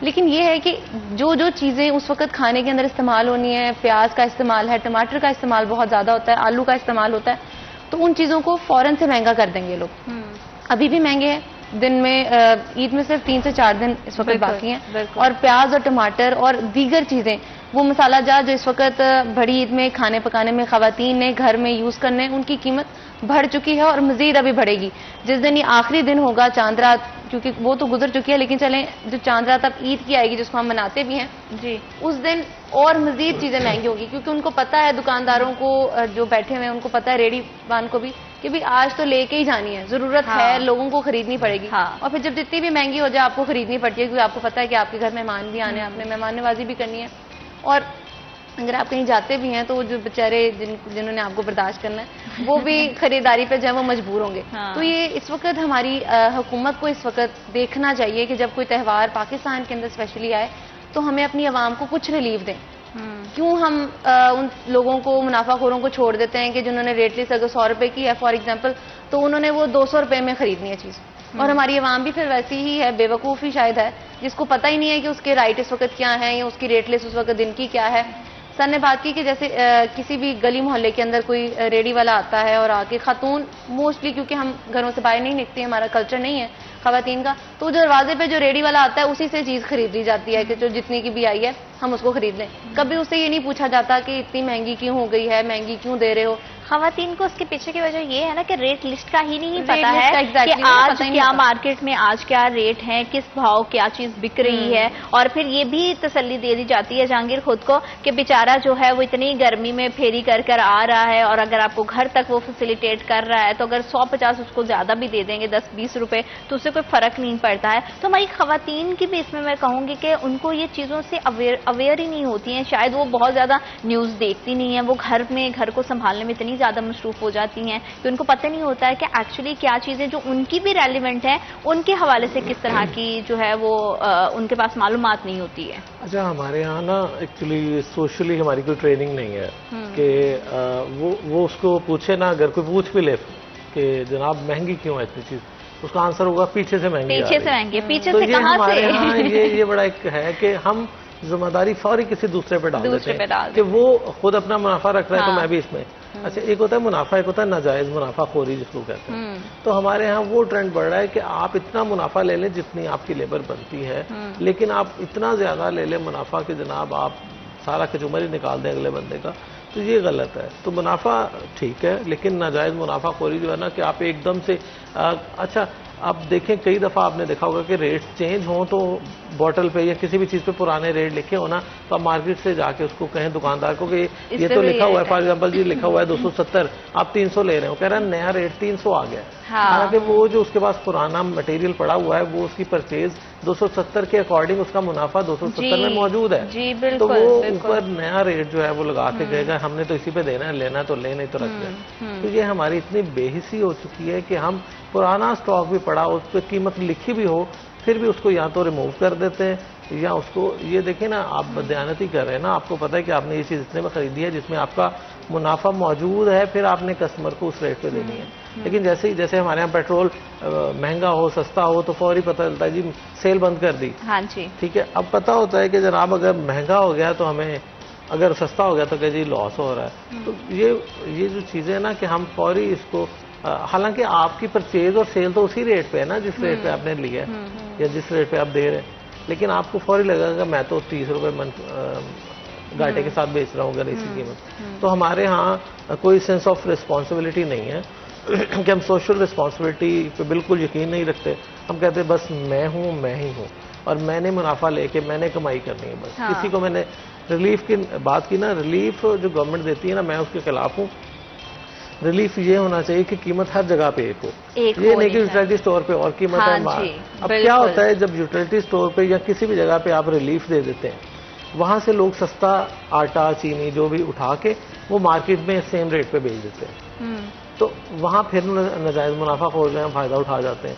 لیکن یہ ہے کہ جو چیزیں اس وقت کھانے کے اندر استعمال ہونی ہے، پیاز کا استعمال ہے، ٹماٹر کا استعمال بہت زیادہ ہوتا ہے، آلو کا استعمال ہوتا ہے، تو ان چیزوں کو فوراً سے مہنگا کر دیں گے لوگ. ابھی بھی مہنگے ہیں. دن میں عید میں صرف 3 سے 4 دن اس وقت باقی ہیں، اور پیاز اور ٹماٹر اور دیگر چیزیں، وہ مسالہ جات جو اس وقت بڑی عید میں کھانے پکانے میں خواتین نے گھر میں یوز کرنے، ان کی قیمت بڑھ چکی ہے اور مزید ابھی بڑھے گی. جس دن یہ آخری دن ہوگا چاند رات، کیونکہ وہ تو گزر چکی ہے، لیکن چلیں جو چاند رات اب عید کی آئے گی جس کو ہم مناتے بھی ہیں جی، اس دن اور مزید چیزیں مہنگی ہوگی، کیونکہ ان کو پتا ہے، دکانداروں کو جو بیٹھے ہوئے ہیں ان کو پتا ہے، ریڑھی بان کو بھی، کہ بھی آج تو لے کے ہی جانی ہے، ضرورت ہے، لوگوں کو خریدنی پڑے گی. اور پھر جب جتنی بھی مہنگی ہو جائے آپ کو خریدنی پڑتی ہے، کیونکہ آپ کو پتا ہے کہ آپ کے گھر مہمان بھی آنے ہیں، آپ نے مہمان نوازی بھی کرنی ہے. اور اگر آپ کہیں جاتے بھی ہیں تو جو بیچارے جنہوں نے آپ کو برداشت کرنا ہے وہ بھی خریداری پہ جو ہے وہ مجبور ہوں گے. تو یہ اس وقت ہماری حکومت کو اس وقت دیکھنا چاہیے کہ جب کوئی تہوار پاکستان کے اندر اسپیشلی آئے تو ہمیں اپنی عوام کو کچھ ریلیف دیں. کیوں ہم ان لوگوں کو، منافع خوروں کو چھوڑ دیتے ہیں کہ جنہوں نے ریٹ لسٹ اگر 100 روپے کی ہے فار ایگزامپل، تو انہوں نے وہ 200 روپے میں خریدنی ہے چیز، اور ہماری عوام بھی پھر ویسی ہی ہے، بے وقوف ہی شاید ہے، جس کو پتہ ہی نہیں ہے کہ اس کے رائٹ اس وقت کیا ہیں یا اس کی ریٹ لسٹ اس وقت دن کی کیا ہے. سر نے بات کی کہ جیسے کسی بھی گلی محلے کے اندر کوئی ریڑی والا آتا ہے اور آ کے، خاتون موسٹلی کیونکہ ہم گھروں سے باہر نہیں نکلتی، ہمارا کلچر نہیں ہے خواتین کا، تو دروازے پہ جو ریڑی والا آتا ہے اسی سے چیز خرید لی جاتی ہے کہ جو جتنی کی بھی آئی ہے ہم اس کو خرید لیں. کبھی اس سے یہ نہیں پوچھا جاتا کہ اتنی مہنگی کیوں ہو گئی ہے، مہنگی کیوں دے رہے ہو. خواتین کو اس کے پیچھے کی وجہ یہ ہے نا کہ ریٹ لسٹ کا ہی نہیں پتا ہے کہ آج کیا مارکیٹ میں آج کیا ریٹ ہے، کس بھاؤ کیا چیز بک رہی ہے. اور پھر یہ بھی تسلی دے دی جاتی ہے جہانگیر خود کو کہ بیچارہ جو ہے وہ اتنی گرمی میں پھیری کر کر آ رہا ہے، اور اگر آپ کو گھر تک وہ فیسیلیٹیٹ کر رہا ہے تو اگر 150 اس کو زیادہ بھی دے دیں گے، 10-20 روپے، تو اس سے کوئی فرق نہیں پڑتا ہے. تو ہماری خواتین کی بھی اس میں کہوں گی کہ ان کو یہ چیزوں سے اویئر ہی نہیں ہوتی ہیں، شاید وہ بہت زیادہ نیوز دیکھتی نہیں ہیں، وہ گھر کو سنبھالنے میں اتنی زیادہ مصروف ہو جاتی ہیں کہ ان کو پتہ نہیں ہوتا ہے کہ ایکچولی کیا چیزیں جو ان کی بھی ریلیونٹ ہیں ان کے حوالے سے کس طرح کی جو ہے وہ ان کے پاس معلومات نہیں ہوتی ہے. اچھا، ہمارے یہاں نا ایکچولی سوشلی ہماری کوئی ٹریننگ نہیں ہے کہ وہ اس کو پوچھے نا، اگر کوئی پوچھ بھی لے کہ جناب مہنگی کیوں ہے اتنی چیز، اس کا آنسر ہوگا پیچھے سے مہنگی. پیچھے سے کہاں سے؟ یہ بڑا ایک ہے کہ ہم ذمہ داری فوری کسی دوسرے پہ ڈال دیتے ہیں کہ وہ خود اپنا منافع رکھ رہا ہے تو میں بھی اس میں. اچھا، ایک ہوتا ہے منافع، ایک ہوتا ہے ناجائز منافع خوری جس کو کہتے ہیں. تو ہمارے ہاں وہ ٹرینڈ بڑھ رہا ہے کہ آپ اتنا منافع لے لیں جتنی آپ کی لیبر بنتی ہے، لیکن آپ اتنا زیادہ لے لیں منافع کہ جناب آپ سارا کچمر ہی نکال دیں اگلے بندے کا، تو یہ غلط ہے. تو منافع ٹھیک ہے، لیکن ناجائز منافع خوری جو ہے نا کہ آپ ایک دم سے اچھا آپ دیکھیں کئی دفعہ آپ نے دیکھا ہوگا کہ ریٹ چینج ہوں تو بوٹل پہ یا کسی بھی چیز پہ پرانے ریٹ لکھے ہو نا، تو آپ مارکیٹ سے جا کے اس کو کہیں دکاندار کو کہ یہ تو لکھا ہوا ہے، فار ایگزامپل جی لکھا ہوا ہے 270، آپ 300 لے رہے ہو، کہہ رہا ہے نیا ریٹ 300 آ گیا. حالانکہ وہ جو اس کے پاس پرانا مٹیریل پڑا ہوا ہے وہ اس کی پرچیز 270 کے اکارڈنگ اس کا منافع 270 میں موجود ہے. تو وہ اوپر نیا ریٹ جو ہے وہ لگا کے کہے گا ہم نے تو اسی پہ دینا ہے، لینا تو لے، نہیں تو رکھ دیں. تو یہ ہماری اتنی بے حسی ہو چکی ہے کہ ہم پرانا سٹاک بھی پڑا، اس پہ قیمت لکھی بھی ہو، پھر بھی اس کو یا تو ریموو کر دیتے ہیں یا اس کو یہ دیکھیں نا آپ بدیانتی کر رہے ہیں نا. آپ کو پتا ہے کہ آپ نے یہ چیز اتنے میں خریدی ہے جس میں آپ کا منافع موجود ہے، پھر آپ نے کسٹمر کو اس ریٹ پہ دینی ہے. لیکن جیسے ہمارے یہاں پیٹرول مہنگا ہو سستا ہو تو فوری پتہ چلتا ہے جی سیل بند کر دی. ہاں جی ٹھیک ہے، اب پتہ ہوتا ہے کہ جناب اگر مہنگا ہو گیا تو ہمیں، اگر سستا ہو گیا تو کہ جی لاس ہو رہا ہے. تو یہ جو چیزیں نا کہ ہم فوری اس کو، حالانکہ آپ کی پرچیز اور سیل تو اسی ریٹ پہ ہے نا جس ریٹ پہ آپ نے لیا ہے یا جس ریٹ پہ آپ دے رہے ہیں، لیکن آپ کو فوری لگے گا میں تو 30 روپے گاٹے کے ساتھ بیچ رہا ہوں اگر اسی قیمت. تو ہمارے ہاں کوئی سینس آف ریسپانسبلٹی نہیں ہے کہ ہم سوشل ریسپانسبلٹی پہ بالکل یقین نہیں رکھتے. ہم کہتے ہیں بس میں ہوں، میں ہی ہوں، اور میں نے منافع لے کے میں نے کمائی کرنی ہے بس. کسی کو میں نے ریلیف کی بات کی نا، ریلیف جو گورنمنٹ دیتی ہے نا میں اس کے خلاف ہوں. ریلیف یہ ہونا چاہیے کہ قیمت ہر جگہ پہ ایک ہو، یہ نہیں کہ یوٹیلٹی سٹور پہ اور قیمت ہے باہر. اب کیا ہوتا ہے جب یوٹیلٹی سٹور پہ یا کسی بھی جگہ پہ آپ ریلیف دے دیتے ہیں، وہاں سے لوگ سستا آٹا چینی جو بھی اٹھا کے وہ مارکیٹ میں سیم ریٹ پہ بیچ دیتے ہیں. تو وہاں پھر ناجائز منافع خور جو ہے فائدہ اٹھا جاتے ہیں.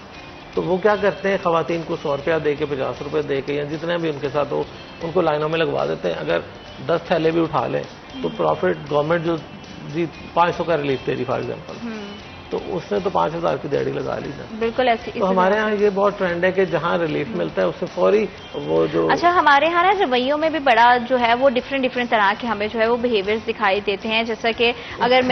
تو وہ کیا کرتے ہیں، خواتین کو 100 روپیہ دے کے 50 روپے دے کے یا جتنے بھی ان کے ساتھ ہو ان کو لائنوں میں لگوا دیتے ہیں. اگر 10 تھیلے بھی اٹھا لیں تو پروفٹ گورنمنٹ جو جی 500 کا ریلیف دے رہی فار ایگزامپل، تو اس نے تو 5,000 کی دیہڑی لگا لی نا. بالکل ایسی. تو ہمارے ہاں یہ بہت ٹرینڈ ہے کہ جہاں ریلیف ملتا ہے اس سے فوری وہ جو. اچھا ہمارے یہاں نا رویوں میں بھی بڑا جو ہے وہ ڈفرینٹ طرح کے ہمیں جو ہے وہ بیہیویئرز دکھائی دیتے ہیں. جیسا کہ اگر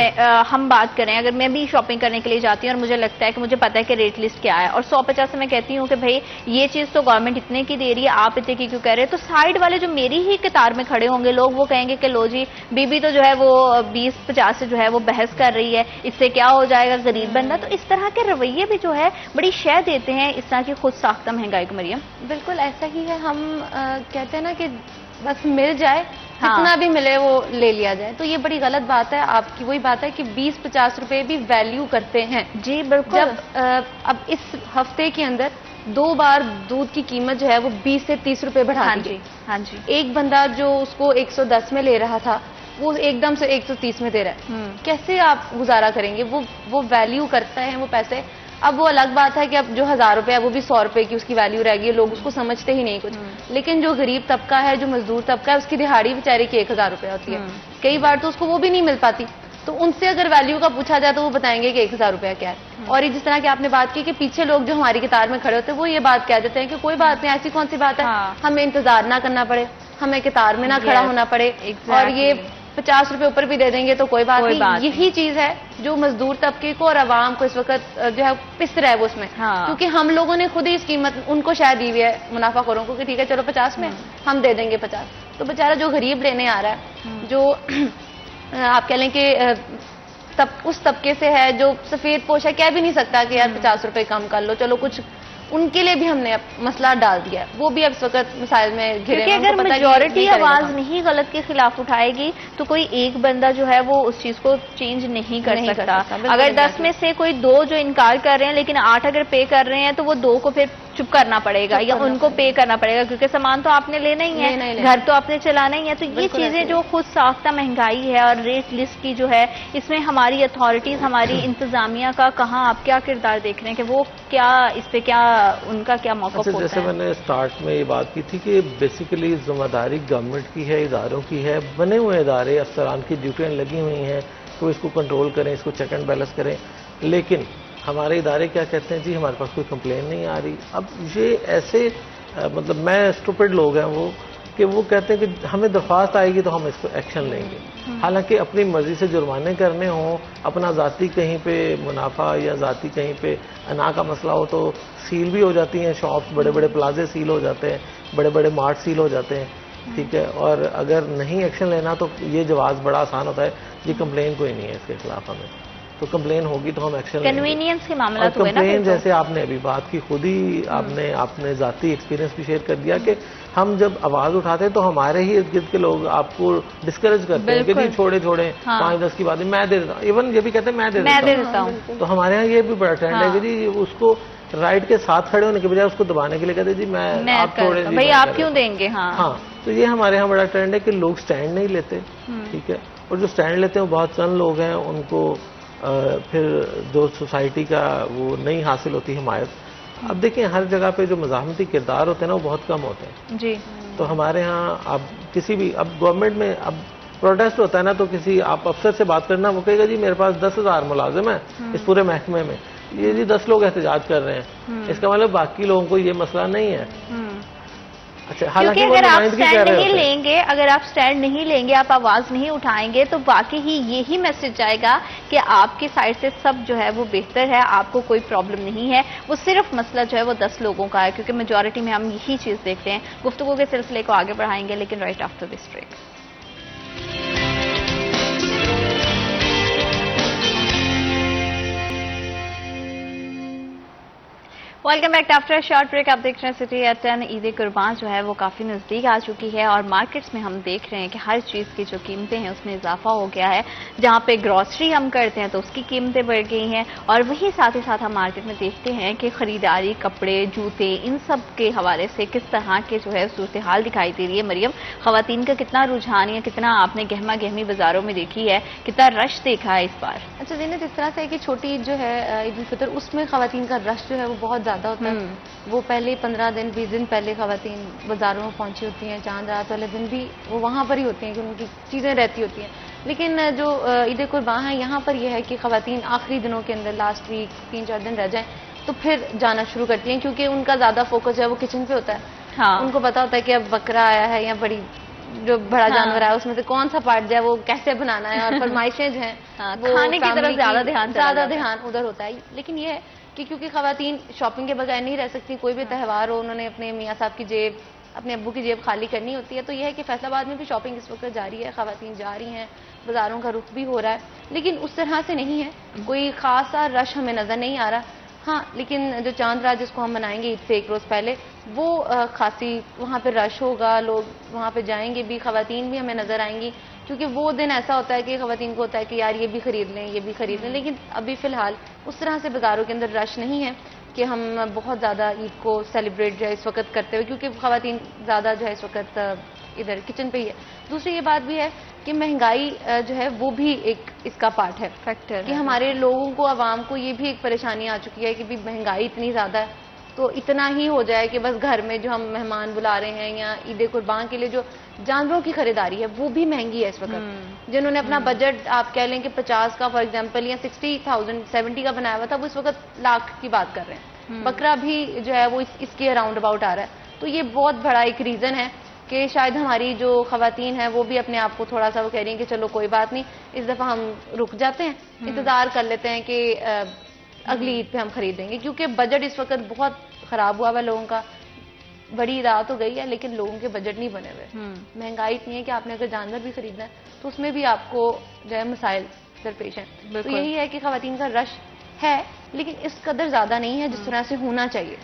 ہم بات کریں, اگر میں بھی شاپنگ کرنے کے لیے جاتی ہوں اور مجھے لگتا ہے کہ مجھے پتا ہے کہ ریٹ لسٹ کیا ہے اور 150 سے میں کہتی ہوں کہ بھائی یہ چیز تو گورنمنٹ اتنے کی دے رہی ہے, آپ اتنے کی کیوں کہہ رہے ہیں, تو سائڈ والے جو میری ہی قطار میں کھڑے ہوں گے لوگ وہ کہیں گے کہ لو جی بی بی تو جو ہے وہ 20-50 سے جو ہے وہ بحث کر رہی ہے, اس سے کیا ہو جائے گا غریب بندہ. تو اس طرح کے رویے بھی جو ہے بڑی شے دیتے ہیں اس طرح کی خود ساختہ مہنگائی کو. مریم بالکل ایسا ہی ہے. ہم کہتے ہیں نا کہ بس مل جائے, جتنا بھی ملے وہ لے لیا جائے, تو یہ بڑی غلط بات ہے. آپ کی وہی بات ہے کہ 20-50 روپے بھی ویلیو کرتے ہیں. جی بالکل. جب اب اس ہفتے کے اندر 2 بار دودھ کی قیمت جو ہے وہ 20 سے 30 روپے بڑھا دی. ہاں جی. ایک بندہ جو اس کو 110 میں لے رہا تھا وہ ایک دم سے 130 میں دے رہا ہے. کیسے آپ گزارا کریں گے؟ وہ ویلیو کرتا ہے وہ پیسے. اب وہ الگ بات ہے کہ اب جو 1000 روپے ہے وہ بھی 100 روپے کی اس کی ویلیو رہ گئی ہے, لوگ اس کو سمجھتے ہی نہیں کچھ. لیکن جو غریب طبقہ ہے, جو مزدور طبقہ ہے, اس کی دہاڑی بیچارے کی 1000 روپے ہوتی ہے. کئی بار تو اس کو وہ بھی نہیں مل پاتی. تو ان سے اگر ویلیو کا پوچھا جائے تو وہ بتائیں گے کہ 1000 روپیہ کیا ہے. اور جس طرح کی آپ نے بات کی کہ پیچھے لوگ جو ہماری قطار میں کھڑے ہوتے ہیں وہ یہ بات کہہ دیتے ہیں کہ کوئی بات نہیں, ایسی کون سی بات ہے, ہمیں انتظار نہ کرنا پڑے, ہمیں قطار میں نہ کھڑا ہونا پڑے, اور یہ 50 روپے اوپر بھی دے دیں گے تو کوئی بات نہیں. یہی چیز ہے جو مزدور طبقے کو اور عوام کو اس وقت جو ہے پس رہا ہے وہ اس میں. کیونکہ ہم لوگوں نے خود ہی اس قیمت ان کو شاید دی ہوئی ہے منافع خوروں کو کہ ٹھیک ہے چلو 50 میں ہم دے دیں گے 50. تو بیچارہ جو غریب لینے آ رہا ہے, جو آپ کہہ لیں کہ اس طبقے سے ہے جو سفید پوش ہے, کہہ بھی نہیں سکتا کہ یار 50 روپے کم کر لو, چلو کچھ ان کے لیے بھی ہم نے مسئلہ ڈال دیا ہے. وہ بھی اب اس وقت مسائل میں گھرے ہیں. کیونکہ اگر میجورٹی آواز نہیں غلط کے خلاف اٹھائے گی تو کوئی ایک بندہ جو ہے وہ اس چیز کو چینج نہیں کر سکتا. اگر 10 میں سے کوئی 2 جو انکار کر رہے ہیں لیکن 8 اگر پے کر رہے ہیں تو وہ 2 کو پھر چپ کرنا پڑے گا یا ان کو پے کرنا پڑے گا, کیونکہ سامان تو آپ نے لینا ہی ہے, گھر تو آپ نے چلانا ہی ہے. تو یہ چیزیں جو خود ساختہ مہنگائی ہے اور ریٹ لسٹ کی جو ہے, اس میں ہماری اتھارٹیز, ہماری انتظامیہ کا کہاں آپ کیا کردار دیکھ رہے ہیں کہ وہ کیا اس پہ کیا ان کا کیا موقف ہوتا ہے؟ جیسے میں نے سٹارٹ میں یہ بات کی تھی کہ بیسیکلی ذمہ داری گورنمنٹ کی ہے, اداروں کی ہے, بنے ہوئے ادارے, افسران کی ڈیوٹیاں لگی ہوئی ہیں تو اس کو کنٹرول کریں, اس کو چیک اینڈ بیلنس کریں. لیکن ہمارے ادارے کیا کہتے ہیں, جی ہمارے پاس کوئی کمپلین نہیں آ رہی. اب یہ ایسے مطلب میں اسٹوپڈ لوگ ہیں وہ کہ وہ کہتے ہیں کہ ہمیں درخواست آئے گی تو ہم اس کو ایکشن لیں گے. حالانکہ اپنی مرضی سے جرمانے کرنے ہوں, اپنا ذاتی کہیں پہ منافع یا ذاتی کہیں پہ انا کا مسئلہ ہو تو سیل بھی ہو جاتی ہیں شاپس, بڑے بڑے پلازے سیل ہو جاتے ہیں, بڑے بڑے مارٹ سیل ہو جاتے ہیں. ٹھیک ہے, اور اگر نہیں ایکشن لینا تو یہ جواز بڑا آسان ہوتا ہے, یہ کمپلین کوئی نہیں ہے اس کے خلاف ہمیں, تو کمپلین ہوگی تو ہم ایکشن لیں گے. کنوینئنس کے معاملات ہوئے نا. کمپلین جیسے آپ نے ابھی بات کی, خود ہی آپ نے ذاتی ایکسپیرینس بھی شیئر کر دیا کہ ہم جب آواز اٹھاتے ہیں تو ہمارے ہی ارد گرد کے لوگ آپ کو ڈسکریج کرتے ہیں کہ جی چھوڑے 5-10 کی باتیں میں دے دیتا ہوں. ایون یہ بھی کہتے ہیں میں دے دیتا ہوں. تو ہمارے یہاں یہ بھی بڑا ٹرینڈ ہے کہ جی اس کو رائٹ کے ساتھ کھڑے ہونے کے بجائے اس کو دبانے کے لیے کہتے ہیں جی میں آپ چھوڑے, بھائی آپ کیوں دیں گے. ہاں, تو یہ ہمارے یہاں بڑا ٹرینڈ ہے کہ لوگ سٹینڈ نہیں لیتے. ٹھیک ہے, اور جو سٹینڈ لیتے ہیں بہت چند لوگ ہیں, ان کو پھر جو سوسائٹی کا وہ نہیں حاصل ہوتی حمایت. اب دیکھیں ہر جگہ پہ جو مزاحمتی کردار ہوتے ہیں نا وہ بہت کم ہوتے ہیں. جی, تو ہمارے ہاں اب کسی بھی اب گورنمنٹ میں اب پروٹیسٹ ہوتا ہے نا, تو کسی آپ افسر سے بات کرنا, وہ کہے گا جی میرے پاس 10,000 ملازم ہیں اس پورے محکمے میں, یہ جی 10 لوگ احتجاج کر رہے ہیں, اس کا مطلب باقی لوگوں کو یہ مسئلہ نہیں ہے. اچھا, کیونکہ اگر آپ سٹینڈ نہیں لیں گے, اگر آپ سٹینڈ نہیں لیں گے, آپ آواز نہیں اٹھائیں گے تو باقی ہی یہی میسج جائے گا کہ آپ کی سائڈ سے سب جو ہے وہ بہتر ہے, آپ کو کوئی پرابلم نہیں ہے, وہ صرف مسئلہ جو ہے وہ 10 لوگوں کا ہے. کیونکہ میجورٹی میں ہم یہی چیز دیکھتے ہیں. گفتگو کے سلسلے کو آگے بڑھائیں گے لیکن right after this break. Welcome back after short break. آپ دیکھ رہے ہیں سٹی ایٹ 10. عید قربان جو ہے وہ کافی نزدیک آ چکی ہے اور مارکیٹس میں ہم دیکھ رہے ہیں کہ ہر چیز کی جو قیمتیں ہیں اس میں اضافہ ہو گیا ہے. جہاں پہ گروسری ہم کرتے ہیں تو اس کی قیمتیں بڑھ گئی ہیں, اور وہی ساتھ ہی ساتھ ہم مارکیٹ میں دیکھتے ہیں کہ خریداری, کپڑے, جوتے, ان سب کے حوالے سے کس طرح کے جو ہے صورتحال دکھائی دے رہی ہے. مریم, خواتین کا کتنا رجحان ہے, کتنا آپ نے گہما گہمی بازاروں میں دیکھی ہے, کتنا رش دیکھا ہے اس بار. اچھا زینت, اس طرح سے ہے کہ چھوٹی عید جو ہے عید الفطر, اس میں خواتین کا رش جو ہے وہ بہت زیادہ ہوتا ہے. وہ پہلے 15 دن 20 دن پہلے خواتین بازاروں میں پہنچی ہوتی ہیں. چاند رات والے دن بھی وہ وہاں پر ہی ہوتی ہیں کہ ان کی چیزیں رہتی ہوتی ہیں. لیکن جو عید قربان ہے یہاں پر یہ ہے کہ خواتین آخری دنوں کے اندر لاسٹ ویک 3-4 دن رہ جائیں تو پھر جانا شروع کرتی ہیں، کیونکہ ان کا زیادہ فوکس ہے وہ کچن پہ ہوتا ہے. ہاں ان کو پتا ہوتا ہے کہ اب بکرا آیا ہے یا بڑی جو بڑا جانور آیا اس میں سے کون سا پارٹ جو ہے وہ کیسے بنانا ہے، اور فرمائشیں جو ہیں وہ کھانے کی طرف زیادہ دھیان ادھر ہوتا ہے. لیکن یہ ہے کہ کیونکہ خواتین شاپنگ کے بغیر نہیں رہ سکتی، کوئی بھی تہوار ہو انہوں نے اپنے میاں صاحب کی جیب اپنے ابو کی جیب خالی کرنی ہوتی ہے. تو یہ ہے کہ فیصل آباد میں بھی شاپنگ اس وقت جاری ہے، خواتین جا رہی ہیں، بازاروں کا رخ بھی ہو رہا ہے، لیکن اس طرح سے نہیں ہے، کوئی خاص رش ہمیں نظر نہیں آ رہا. ہاں لیکن جو چاند رات جس کو ہم منائیں گے عید سے ایک روز پہلے، وہ خاصی وہاں پہ رش ہوگا، لوگ وہاں پہ جائیں گے بھی، خواتین بھی ہمیں نظر آئیں گی، کیونکہ وہ دن ایسا ہوتا ہے کہ خواتین کو ہوتا ہے کہ یار یہ بھی خرید لیں یہ بھی خرید لیں. لیکن ابھی فی الحال اس طرح سے بازاروں کے اندر رش نہیں ہے کہ ہم بہت زیادہ عید کو سیلیبریٹ جو ہے اس وقت کرتے ہوئے، کیونکہ خواتین زیادہ جو ہے اس وقت ادھر کچن پہ ہی ہے. دوسری یہ بات بھی ہے کہ مہنگائی جو ہے وہ بھی ایک اس کا پارٹ ہے، فیکٹر کہ ہمارے لوگوں کو عوام کو یہ بھی ایک پریشانی آ چکی ہے کہ بھی مہنگائی اتنی زیادہ ہے تو اتنا ہی ہو جائے کہ بس گھر میں جو ہم مہمان بلا رہے ہیں یا عید قربان کے لیے جو جانوروں کی خریداری ہے وہ بھی مہنگی ہے اس وقت. جنہوں نے اپنا بجٹ آپ کہہ لیں کہ 50 کا فار ایگزامپل یا 60,000 70 کا بنایا ہوا تھا، وہ اس وقت لاکھ کی بات کر رہے ہیں. بکرا بھی جو ہے وہ اس کے اراؤنڈ اباؤٹ آ رہا ہے. تو یہ بہت بڑا ایک ریزن ہے کہ شاید ہماری جو خواتین ہیں وہ بھی اپنے آپ کو تھوڑا سا وہ کہہ رہی ہیں کہ چلو کوئی بات نہیں، اس دفعہ ہم رک جاتے ہیں، انتظار کر لیتے ہیں کہ اگلی عید پہ ہم خریدیں گے، کیونکہ بجٹ اس وقت بہت خراب ہوا ہوا لوگوں کا. بڑی رات ہو گئی ہے لیکن لوگوں کے بجٹ نہیں بنے ہوئے. مہنگائی اتنی ہے کہ آپ نے اگر جانور بھی خریدنا ہے تو اس میں بھی آپ کو جو ہے مسائل درپیش ہیں. تو یہی ہے کہ خواتین کا رش ہے لیکن اس قدر زیادہ نہیں ہے جس طرح سے ہونا چاہیے.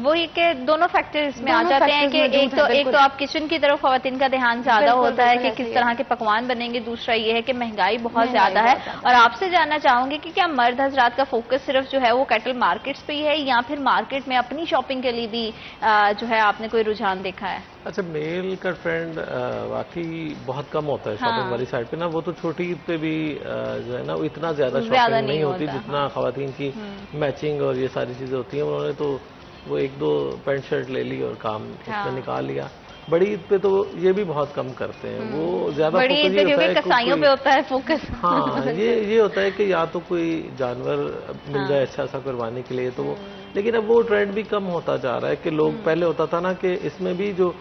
وہی کہ دونوں فیکٹر اس میں آ جاتے ہیں کہ ایک تو آپ کچن کی طرف خواتین کا دھیان زیادہ ہوتا ہے کہ کس طرح کے پکوان بنیں گے، دوسرا یہ ہے کہ مہنگائی بہت زیادہ ہے. اور آپ سے جاننا چاہوں گی کہ کیا مرد حضرات کا فوکس صرف جو ہے وہ کیٹل مارکیٹس پہ ہی ہے یا پھر مارکیٹ میں اپنی شاپنگ کے لیے بھی جو ہے آپ نے کوئی رجحان دیکھا ہے؟ اچھا، میل کا ٹرینڈ واقعی بہت کم ہوتا ہے شاپنگ والی سائڈ پہ نا. وہ تو چھوٹی عید پہ بھی جو ہے نا وہ اتنا زیادہ شاپنگ نہیں ہوتی جتنا خواتین کی میچنگ اور یہ ساری چیزیں ہوتی ہیں. انہوں نے تو وہ 1-2 پینٹ شرٹ لے لی اور کام اس میں نکال لیا. بڑی عید پہ تو یہ بھی بہت کم کرتے ہیں. وہ زیادہ بڑی عید پہ کیونکہ کسائیوں پہ ہوتا ہے فوکس. ہاں یہ ہوتا ہے کہ یا تو کوئی جانور مل جائے اچھا سا قربانی کے لیے تو وہ. لیکن اب وہ ٹرینڈ بھی کم ہوتا جا رہا ہے کہ لوگ پہلے ہوتا تھا نا کہ اس میں بھی جو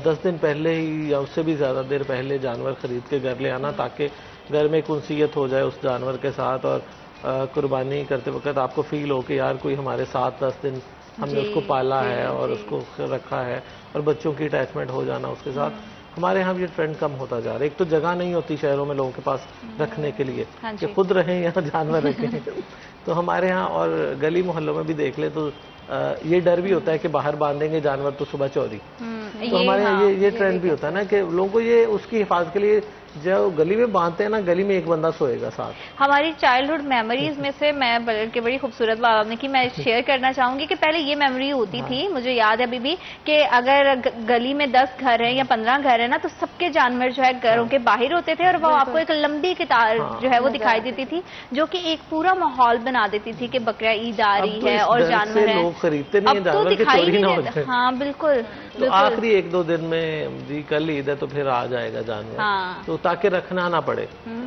10 دن پہلے ہی یا اس سے بھی زیادہ دیر پہلے جانور خرید کے گھر لے آنا تاکہ گھر میں ایک انسیت ہو جائے اس جانور کے ساتھ اور قربانی کرتے وقت آپ کو فیل ہو کہ یار کوئی ہمارے ساتھ 10 دن ہم نے اس کو پالا ہے اور اس کو رکھا ہے، اور بچوں کی اٹیچمنٹ ہو جانا اس کے ساتھ. ہمارے ہاں یہ ٹرینڈ کم ہوتا جا رہا ہے. ایک تو جگہ نہیں ہوتی شہروں میں لوگوں کے پاس رکھنے کے لیے کہ خود رہیں یا جانور رکھیں. تو ہمارے ہاں اور گلی محلوں میں بھی دیکھ لیں تو یہ ڈر بھی ہوتا ہے کہ باہر باندھیں گے جانور تو صبح چوری. تو ہمارے یہاں یہ ٹرینڈ بھی ہوتا ہے نا کہ لوگوں کو یہ اس کی حفاظت کے لیے جو گلی میں باندھتے ہیں نا گلی میں ایک بندہ سوئے گا ساتھ. ہماری چائلڈہڈ میموریز میں سے میں بلکہ بڑی خوبصورت بات آپ نے کی میں شیئر کرنا چاہوں گی کہ پہلے یہ میموری ہوتی تھی، مجھے یاد ہے ابھی بھی، کہ اگر گلی میں 10 گھر ہیں یا 15 گھر ہیں نا تو سب کے جانور جو ہے گھروں کے باہر ہوتے تھے اور وہ آپ کو ایک لمبی قطار جو ہے وہ دکھائی دیتی تھی جو کہ ایک پورا ماحول بنا دیتی تھی کہ بقرہ عید آ رہی ہے اور جانور ہیں. لوگ خریدتے نہیں ہیں جانور کے چوری نہ ہو جائے. ہاں بالکل. تو آخری 1-2 دن میں جی کل عید ہے تو پھر آ جائے گا جانور تو تاکہ رکھنا نہ پڑے.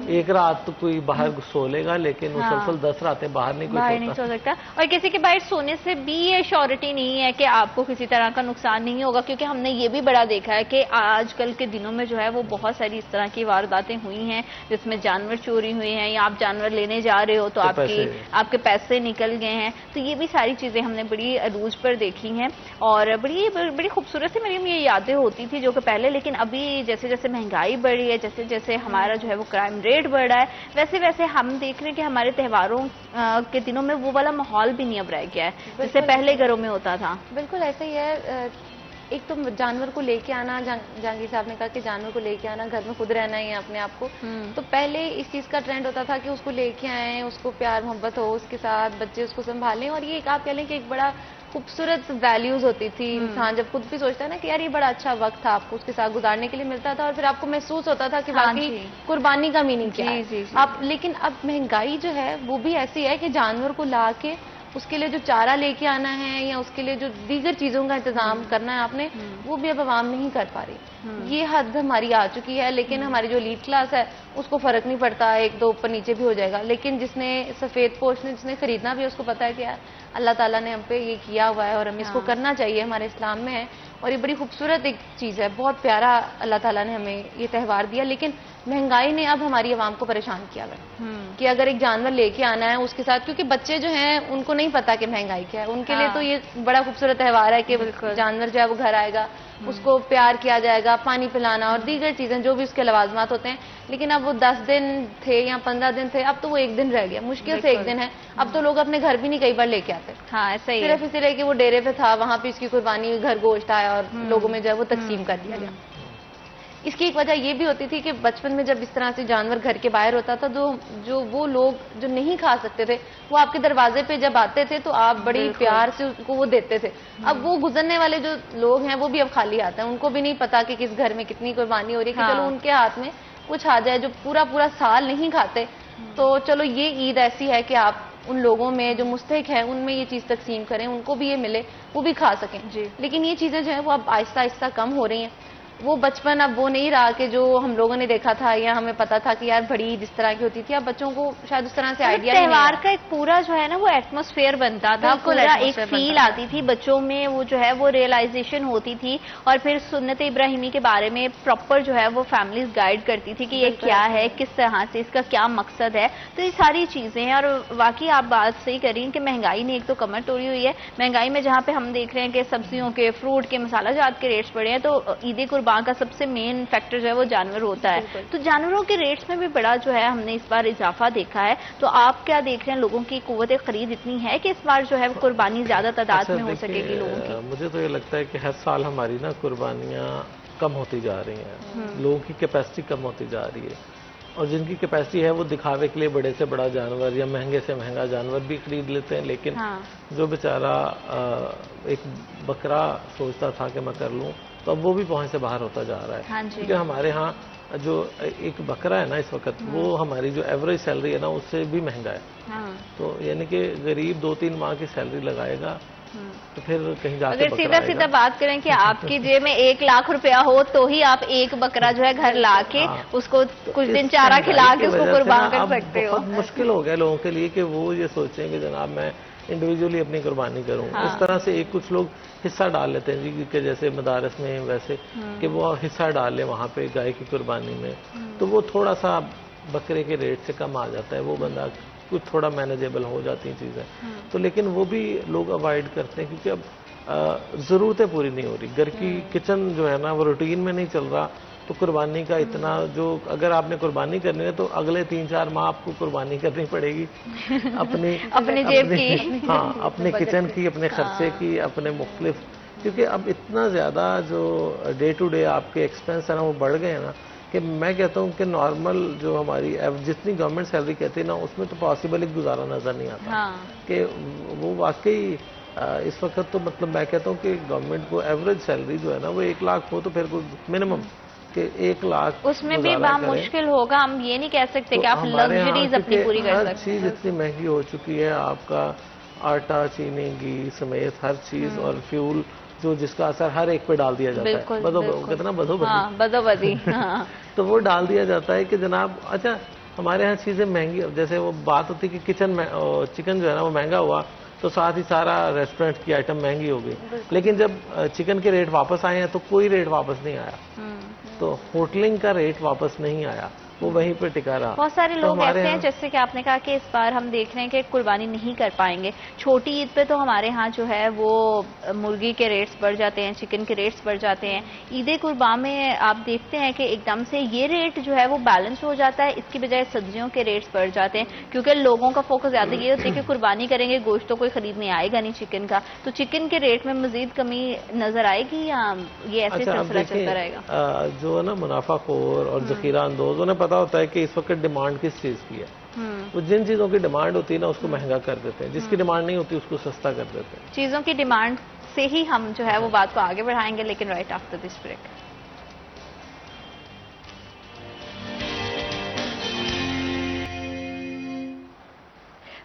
ایک رات تو کوئی باہر سو لے گا لیکن مسلسل 10 راتیں باہر نہیں سو سکتا. اور کسی کے باہر سونے سے بھی یہ شیورٹی نہیں ہے کہ آپ کو کسی طرح کا نقصان نہیں ہوگا، کیونکہ ہم نے یہ بھی بڑا دیکھا ہے کہ آج کل کے دنوں میں جو ہے وہ بہت ساری اس طرح کی وارداتیں ہوئی ہیں جس میں جانور چوری ہوئے ہیں یا آپ جانور لینے جا رہے ہو تو آپ کے پیسے نکل گئے ہیں. تو یہ بھی ساری چیزیں ہم نے بڑی عروج پر دیکھی ہیں اور بڑی خوبصورت سی میری یہ یادیں ہوتی تھی جو کہ پہلے. لیکن ابھی جیسے جیسے مہنگائی بڑھی ہے، جیسے جیسے ہمارا جو ہے وہ کرائم ریٹ بڑھ رہا ہے، ویسے ویسے ہم دیکھ رہے ہیں کہ ہمارے تہواروں کے دنوں میں وہ والا ماحول بھی نہیں اب رہ گیا ہے جس سے پہلے گھروں میں ہوتا تھا. بالکل ایسا ہی ہے. ایک تو جانور کو لے کے آنا، جہانگیر صاحب نے کہا کہ جانور کو لے کے آنا، گھر میں خود رہنا ہی ہے اپنے آپ کو. تو پہلے اس چیز کا ٹرینڈ ہوتا تھا کہ اس کو لے کے آئیں، اس کو پیار محبت ہو اس کے ساتھ، بچے اس کو سنبھالیں. اور یہ ایک آپ کہہ لیں کہ ایک بڑا خوبصورت ویلیوز ہوتی تھی. انسان جب خود بھی سوچتا ہے نا کہ یار یہ بڑا اچھا وقت تھا آپ کو اس کے ساتھ گزارنے کے لیے ملتا تھا اور پھر آپ کو محسوس ہوتا تھا کہ باقی قربانی کا میننگ کیا ہے. لیکن اب مہنگائی جو ہے وہ بھی ایسی ہے کہ جانور کو لا کے اس کے لیے جو چارہ لے کے آنا ہے یا اس کے لیے جو دیگر چیزوں کا انتظام کرنا ہے آپ نے، وہ بھی اب عوام نہیں کر پا رہی. یہ حد ہماری آ چکی ہے. لیکن ہماری جو لیڈ کلاس ہے اس کو فرق نہیں پڑتا، ایک دو اوپر نیچے بھی ہو جائے گا. لیکن جس نے سفید پوش نے جس نے خریدنا بھی، اس کو پتا ہے کہ یار اللہ تعالیٰ نے ہم پہ یہ کیا ہوا ہے اور ہمیں اس کو کرنا چاہیے، ہمارے اسلام میں ہے. اور یہ بڑی خوبصورت ایک چیز ہے، بہت پیارا اللہ تعالیٰ نے ہمیں یہ تہوار دیا. لیکن مہنگائی نے اب ہماری عوام کو پریشان کیا ہوا ہے کہ اگر ایک جانور لے کے آنا ہے اس کے ساتھ، کیونکہ بچے جو ہیں ان کو نہیں پتا کہ مہنگائی کیا ہے. ان کے لیے تو یہ بڑا خوبصورت تہوار ہے کہ جانور جو ہے وہ گھر آئے گا، اس کو پیار کیا جائے گا، پانی پلانا اور دیگر چیزیں جو بھی اس کے لوازمات ہوتے ہیں. لیکن اب وہ 10 دن تھے یا 15 دن تھے، اب تو وہ ایک دن رہ گیا، مشکل سے ایک دن ہے. اب تو لوگ اپنے گھر بھی نہیں کئی بار لے کے آتے. ہاں ایسا ہی صرف اسی لیے کہ وہ ڈیرے پہ تھا، وہاں پہ اس کی قربانی ہوئی، گھر گوشت آیا اور لوگوں میں جو ہے وہ تقسیم کر دیا گیا. اس کی ایک وجہ یہ بھی ہوتی تھی کہ بچپن میں جب اس طرح سے جانور گھر کے باہر ہوتا تھا، جو وہ لوگ جو نہیں کھا سکتے تھے وہ آپ کے دروازے پہ جب آتے تھے تو آپ بڑی پیار سے ان کو وہ دیتے تھے. اب وہ گزرنے والے جو لوگ ہیں وہ بھی اب خالی آتے ہیں، ان کو بھی نہیں پتا کہ کس گھر میں کتنی قربانی ہو رہی ہے کہ چلو ان کے ہاتھ میں کچھ آ جائے. جو پورا سال نہیں کھاتے تو چلو یہ عید ایسی ہے کہ آپ ان لوگوں میں جو مستحق ہیں ان میں یہ چیز تقسیم کریں، ان کو بھی یہ ملے، وہ بھی کھا سکیں. لیکن یہ چیزیں جو ہیں وہ اب آہستہ آہستہ کم ہو رہی ہیں. وہ بچپن اب وہ نہیں رہا کہ جو ہم لوگوں نے دیکھا تھا یا ہمیں پتا تھا کہ یار بڑی جس طرح کی ہوتی تھی. اب بچوں کو شاید اس طرح سے آئیڈیا نہیں ہے. تہوار کا ایک پورا جو ہے نا وہ ایٹماسفیئر بنتا تھا، پورا ایک فیل آتی تھی بچوں میں، وہ جو ہے وہ ریئلائزیشن ہوتی تھی. اور پھر سنت ابراہیمی کے بارے میں پراپر جو ہے وہ فیملیز گائیڈ کرتی تھی کہ یہ کیا ہے، کس طرح سے اس کا کیا مقصد ہے. تو یہ ساری چیزیں ہیں. اور واقعی آپ بات صحیح کر رہی ہیں کہ مہنگائی نے ایک تو کمر توڑی ہوئی ہے. مہنگائی میں جہاں پہ ہم دیکھ رہے ہیں کہ سبزیوں کے، فروٹ کے، مسالہ جات کے ریٹس بڑھے ہیں، تو عید قربان کا سب سے مین فیکٹر جو ہے وہ جانور ہوتا ہے. تو جانوروں کے ریٹس میں بھی بڑا جو ہے ہم نے اس بار اضافہ دیکھا ہے. تو آپ کیا دیکھ رہے ہیں، لوگوں کی قوت خرید اتنی ہے کہ اس بار جو ہے قربانی زیادہ تعداد میں ہو سکے گی لوگوں کی؟ مجھے تو یہ لگتا ہے کہ ہر سال ہماری نا قربانیاں کم ہوتی جا رہی ہیں، لوگوں کی کیپیسٹی کم ہوتی جا رہی ہے. اور جن کی کیپیسٹی ہے وہ دکھاوے کے لیے بڑے سے بڑا جانور یا مہنگے سے مہنگا جانور بھی خرید لیتے ہیں. لیکن جو بیچارہ ایک بکرا سوچتا تھا کہ میں کر لوں، تو اب وہ بھی پہنچ سے باہر ہوتا جا رہا ہے. کیونکہ ہمارے ہاں جو ایک بکرا ہے نا اس وقت، وہ ہماری جو ایوریج سیلری ہے نا اس سے بھی مہنگا ہے. تو یعنی کہ غریب 2-3 ماہ کی سیلری لگائے گا تو پھر کہیں جا کے اگر سیدھا بات کریں کہ آپ کی جیب میں 1 لاکھ روپیہ ہو تو ہی آپ ایک بکرا جو ہے گھر لا کے اس کو کچھ دن چارہ کھلا کے اس کو قربان کر سکتے ہو. بہت مشکل ہو گیا لوگوں کے لیے کہ وہ یہ سوچیں کہ جناب میں انڈیویجولی اپنی قربانی کروں. اس طرح سے کچھ لوگ حصہ ڈال لیتے ہیں جی، کہ جیسے مدارس میں ویسے کہ وہ حصہ ڈال لیں وہاں پہ گائے کی قربانی میں، تو وہ تھوڑا سا بکرے کے ریٹ سے کم آ جاتا ہے، وہ بندہ کچھ تھوڑا مینیجیبل ہو جاتی ہیں چیزیں. تو لیکن وہ بھی لوگ اوائڈ کرتے ہیں کیونکہ اب ضرورتیں پوری نہیں ہو رہی. گھر کی کچن جو ہے نا وہ روٹین میں نہیں چل رہا. تو قربانی کا اتنا جو اگر آپ نے قربانی کرنی ہے تو اگلے 3-4 ماہ آپ کو قربانی کرنی پڑے گی اپنی جیب کی، ہاں اپنے کچن کی، اپنے خرچے کی، اپنے مختلف. کیونکہ اب اتنا زیادہ جو ڈے ٹو ڈے آپ کے ایکسپینس ہیں نا وہ بڑھ گئے ہیں نا کہ میں کہتا ہوں کہ نارمل جو ہماری جتنی گورنمنٹ سیلری کہتی ہے نا اس میں تو پاسبل ایک گزارا نظر نہیں آتا. کہ وہ واقعی اس وقت تو مطلب میں کہتا ہوں کہ گورنمنٹ کو ایوریج سیلری جو ہے نا وہ 1 لاکھ ہو تو پھر منیمم کہ 1 لاکھ اس میں بھی بہت مشکل ہوگا. ہم یہ نہیں کہہ سکتے کہ آپ لگژریز اپنی پوری کر سکتے. ہر چیز اتنی مہنگی ہو چکی ہے، آپ کا آٹا، چینی، گھی سمیت ہر چیز، اور فیول جو جس کا اثر ہر ایک پہ ڈال دیا جاتا ہے. کتنا بدوبدی تو وہ ڈال دیا جاتا ہے کہ جناب اچھا ہمارے ہاں چیزیں مہنگی، جیسے وہ بات ہوتی ہے کہ چکن جو ہے نا وہ مہنگا ہوا تو ساتھ ہی سارا ریسٹورنٹ کی آئٹم مہنگی ہو گئی. لیکن جب چکن کے ریٹ واپس آئے ہیں تو کوئی ریٹ واپس نہیں آیا. تو ہوٹلنگ کا ریٹ واپس نہیں آیا، وہ وہیں پہ ٹکا رہا. بہت سارے لوگ ایسے ہیں جیسے کہ آپ نے کہا کہ اس بار ہم دیکھ رہے ہیں کہ قربانی نہیں کر پائیں گے. چھوٹی عید پہ تو ہمارے ہاں جو ہے وہ مرغی کے ریٹس بڑھ جاتے ہیں، چکن کے ریٹس بڑھ جاتے ہیں. عید قربان میں آپ دیکھتے ہیں کہ ایک دم سے یہ ریٹ جو ہے وہ بیلنس ہو جاتا ہے، اس کی بجائے سبزیوں کے ریٹس بڑھ جاتے ہیں کیونکہ لوگوں کا فوکس زیادہ یہ ہوتا ہے کہ قربانی کریں گے، گوشت تو کوئی خریدنے آئے گا نہیں چکن کا. تو چکن کے ریٹ میں مزید کمی نظر آئے گی یا یہ ایسے سلسلہ چلتا رہے گا؟ جو ہے نا منافع خور اور ذخیرہ اندوز انہیں پتا ہوتا ہے کہ اس وقت ڈیمانڈ کس چیز کی ہے. تو جن چیزوں کی ڈیمانڈ ہوتی ہے نا اس کو مہنگا کر دیتے ہیں، جس کی ڈیمانڈ نہیں ہوتی اس کو سستا کر دیتے ہیں. چیزوں کی ڈیمانڈ سے ہی ہم جو ہے وہ بات کو آگے بڑھائیں گے، لیکن رائٹ آفٹر دس بریک.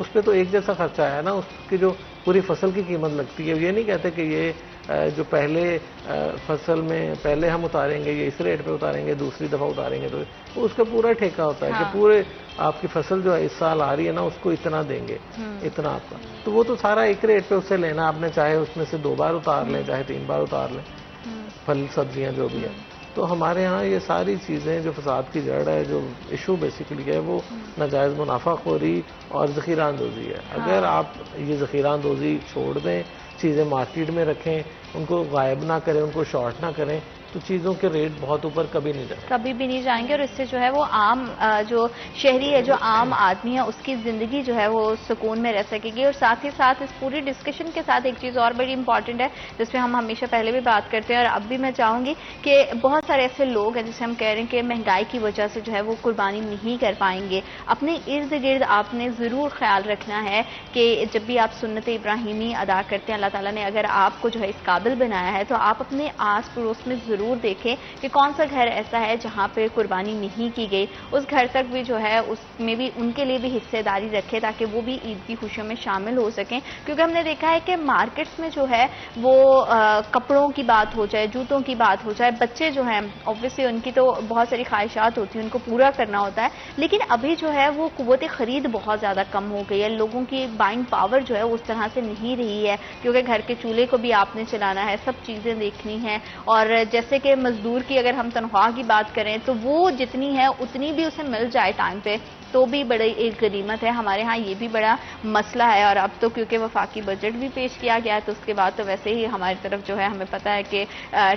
اس پہ تو ایک جیسا خرچہ آیا نا, اس کی جو پوری فصل کی قیمت لگتی ہے. یہ نہیں کہتے کہ یہ جو پہلے فصل میں پہلے ہم اتاریں گے یہ اس ریٹ پہ اتاریں گے, دوسری دفعہ اتاریں گے, تو اس کا پورا ٹھیکہ ہوتا ہے کہ پورے آپ کی فصل جو ہے اس سال آ رہی ہے نا اس کو اتنا دیں گے, اتنا آپ کا. تو وہ تو سارا ایک ریٹ پہ اس سے لینا آپ نے, چاہے اس میں سے 2 بار اتار لیں چاہے 3 بار اتار لیں, پھل سبزیاں جو بھی ہیں. تو ہمارے ہاں یہ ساری چیزیں جو فساد کی جڑ ہے, جو ایشو بیسیکلی ہے وہ ناجائز منافع خوری اور ذخیرہ اندوزی ہے. اگر آپ یہ ذخیرہ اندوزی چھوڑ دیں, چیزیں مارکیٹ میں رکھیں, ان کو غائب نہ کریں, ان کو شارٹ نہ کریں, تو چیزوں کے ریٹ بہت اوپر کبھی نہیں جائیں گے, کبھی بھی نہیں جائیں گے. اور اس سے جو ہے وہ عام جو شہری ہے, جو عام آدمی ہے, اس کی زندگی جو ہے وہ سکون میں رہ سکے گی. اور ساتھ ہی ساتھ اس پوری ڈسکشن کے ساتھ ایک چیز اور بڑی امپورٹنٹ ہے جس پہ ہم ہمیشہ پہلے بھی بات کرتے ہیں, اور اب بھی میں چاہوں گی کہ بہت سارے ایسے لوگ ہیں جسے ہم کہہ رہے ہیں کہ مہنگائی کی وجہ سے جو ہے وہ قربانی نہیں کر پائیں گے. اپنے ارد گرد آپ نے ضرور خیال رکھنا ہے کہ جب بھی آپ سنت ابراہیمی ادا کرتے ہیں, اللہ تعالیٰ نے اگر آپ کو جو ہے اس قابل بنایا ہے, تو آپ اپنے آس پڑوس میں ضرور دیکھیں کہ کون سا گھر ایسا ہے جہاں پہ قربانی نہیں کی گئی. اس گھر تک بھی جو ہے اس میں بھی ان کے لیے بھی حصے داری رکھے تاکہ وہ بھی عید کی خوشیوں میں شامل ہو سکیں. کیونکہ ہم نے دیکھا ہے کہ مارکیٹس میں جو ہے وہ کپڑوں کی بات ہو جائے, جوتوں کی بات ہو جائے, بچے جو ہیں اوبویسلی ان کی تو بہت ساری خواہشات ہوتی ہیں, ان کو پورا کرنا ہوتا ہے, لیکن ابھی جو ہے وہ قوت خرید بہت زیادہ کم ہو گئی ہے. لوگوں کی بائنگ پاور جو ہے اس طرح سے نہیں رہی ہے, کیونکہ گھر کے چولہے کو بھی آپ نے چلانا ہے, سب چیزیں دیکھنی ہیں. اور جیسے کہ مزدور کی اگر ہم تنخواہ کی بات کریں تو وہ جتنی ہے اتنی بھی اسے مل جائے ٹائم پہ تو بھی بڑی ایک غنیمت ہے. ہمارے ہاں یہ بھی بڑا مسئلہ ہے. اور اب تو کیونکہ وفاقی بجٹ بھی پیش کیا گیا ہے تو اس کے بعد تو ویسے ہی ہماری طرف جو ہے ہمیں پتہ ہے کہ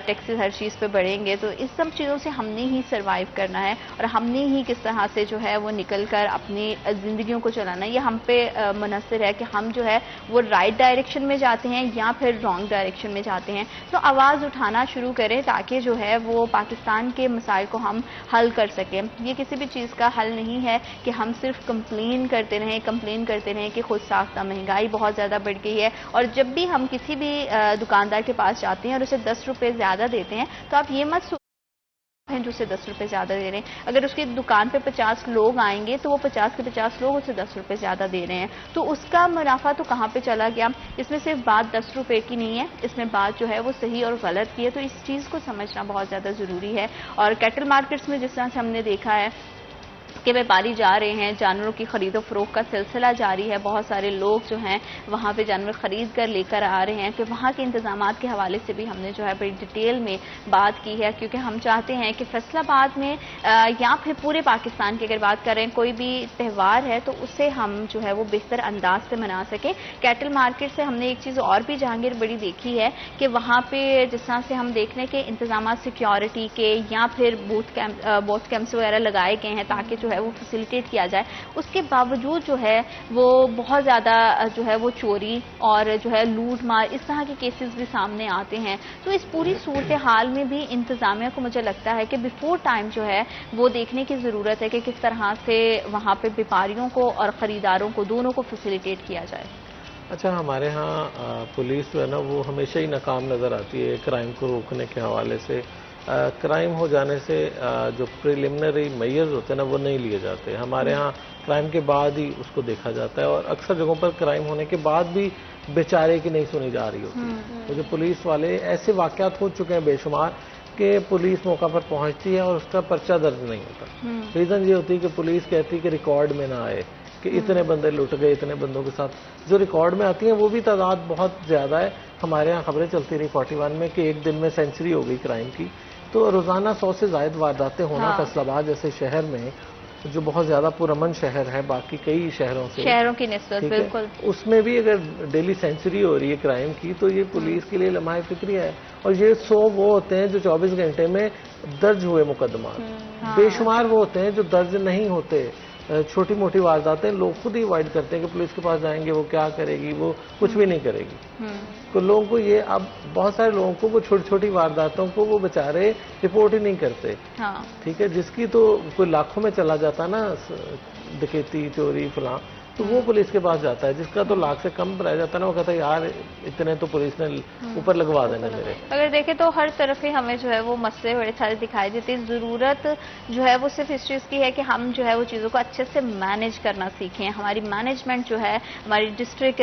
ٹیکسز ہر چیز پہ بڑھیں گے, تو اس سب چیزوں سے ہم نے ہی سروائیو کرنا ہے اور ہم نے ہی کس طرح سے جو ہے وہ نکل کر اپنی زندگیوں کو چلانا ہے. یہ ہم پہ منحصر ہے کہ ہم جو ہے وہ رائٹ ڈائریکشن میں جاتے ہیں یا پھر رانگ ڈائریکشن میں جاتے ہیں. تو آواز اٹھانا شروع کریں تاکہ جو ہے وہ پاکستان کے مسائل کو ہم حل کر سکیں. یہ کسی بھی چیز کا حل نہیں ہے کہ ہم صرف کمپلین کرتے رہیں کہ خود ساختہ مہنگائی بہت زیادہ بڑھ گئی ہے. اور جب بھی ہم کسی بھی دکاندار کے پاس جاتے ہیں اور اسے 10 روپے زیادہ دیتے ہیں تو آپ یہ مت ہیں جو اسے 10 روپے زیادہ دے رہے ہیں. اگر اس کی دکان پہ 50 لوگ آئیں گے تو وہ 50 کے 50 لوگ اسے 10 روپے زیادہ دے رہے ہیں, تو اس کا منافع تو کہاں پہ چلا گیا. اس میں صرف بات 10 روپے کی نہیں ہے, اس میں بات جو ہے وہ صحیح اور غلط کی ہے. تو اس چیز کو سمجھنا بہت زیادہ ضروری ہے. اور کیٹل مارکیٹس میں جس طرح سے ہم نے دیکھا ہے کہ ویپاری جا رہے ہیں, جانوروں کی خرید و فروخت کا سلسلہ جاری ہے, بہت سارے لوگ جو ہیں وہاں پہ جانور خرید کر لے کر آ رہے ہیں. کہ وہاں کے انتظامات کے حوالے سے بھی ہم نے جو ہے بڑی ڈیٹیل میں بات کی ہے, کیونکہ ہم چاہتے ہیں کہ فیصل آباد میں یا پھر پورے پاکستان کی اگر بات کریں کوئی بھی تہوار ہے تو اسے ہم جو ہے وہ بہتر انداز سے منا سکیں. کیٹل مارکیٹ سے ہم نے ایک چیز اور بھی جہانگیر بڑی دیکھی ہے کہ وہاں پہ جس طرح سے ہم دیکھ رہے ہیں کہ انتظامات سیکیورٹی کے یا پھر بوٹ کیمپس وغیرہ لگائے گئے ہیں تاکہ جو ہے وہ فیسیلیٹیٹ کیا جائے. اس کے باوجود جو ہے وہ بہت زیادہ جو ہے وہ چوری اور جو ہے لوٹ مار اس طرح کے کیسز بھی سامنے آتے ہیں. تو اس پوری صورتحال میں بھی انتظامیہ کو مجھے لگتا ہے کہ بیفور ٹائم جو ہے وہ دیکھنے کی ضرورت ہے کہ کس طرح سے وہاں پہ بیپاریوں کو اور خریداروں کو دونوں کو فیسیلیٹیٹ کیا جائے. اچھا, ہمارے ہاں پولیس جو ہے نا وہ ہمیشہ ہی ناکام نظر آتی ہے کرائم کو روکنے کے حوالے سے. کرائم ہو جانے سے جو پریلیمنری میئرز ہوتے ہیں نا وہ نہیں لیے جاتے. ہمارے ہاں کرائم کے بعد ہی اس کو دیکھا جاتا ہے, اور اکثر جگہوں پر کرائم ہونے کے بعد بھی بیچارے کی نہیں سنی جا رہی ہوتی. تو جو پولیس والے ایسے واقعات ہو چکے ہیں بے شمار کہ پولیس موقع پر پہنچتی ہے اور اس کا پرچہ درج نہیں ہوتا. ریزن یہ ہوتی ہے کہ پولیس کہتی ہے کہ ریکارڈ میں نہ آئے کہ اتنے بندے لٹ گئے, اتنے بندوں کے ساتھ. جو ریکارڈ میں آتی ہیں وہ بھی تعداد بہت زیادہ ہے. ہمارے ہاں خبریں چلتی رہی 41 میں کہ ایک دن میں سینچری ہو گئی کرائم کی. تو روزانہ 100 سے زائد وارداتیں ہونا فیصل آباد جیسے شہر میں جو بہت زیادہ پرامن شہر ہے باقی کئی شہروں کی نسبت, بالکل اس میں بھی اگر ڈیلی سینچری ہو رہی ہے کرائم کی تو یہ پولیس کے لیے لمحہ فکری ہے. اور یہ 100 وہ ہوتے ہیں جو 24 گھنٹے میں درج ہوئے مقدمات, بے شمار وہ ہوتے ہیں جو درج نہیں ہوتے. چھوٹی موٹی وارداتیں لوگ خود ہی اوائڈ کرتے ہیں کہ پولیس کے پاس جائیں گے وہ کیا کرے گی, وہ کچھ بھی نہیں کرے گی. تو لوگوں کو یہ اب بہت سارے لوگوں کو وہ چھوٹی چھوٹی وارداتوں کو وہ بیچارے رپورٹ ہی نہیں کرتے. ٹھیک ہے, جس کی تو کوئی لاکھوں میں چلا جاتا نا ڈکیتی چوری فلاں, تو وہ پولیس کے پاس جاتا ہے. جس کا تو لاکھ سے کم رہ جاتا ہے نا, وہ کہتا ہے یار اتنے تو پولیس نے اوپر لگوا دینا میرے. اگر دیکھیں تو ہر طرف ہی ہمیں جو ہے وہ مسئلے بڑے سارے دکھائی دیتے ہیں. ضرورت جو ہے وہ صرف اس چیز کی ہے کہ ہم جو ہے وہ چیزوں کو اچھے سے مینج کرنا سیکھیں. ہماری مینجمنٹ جو ہے, ہماری ڈسٹرکٹ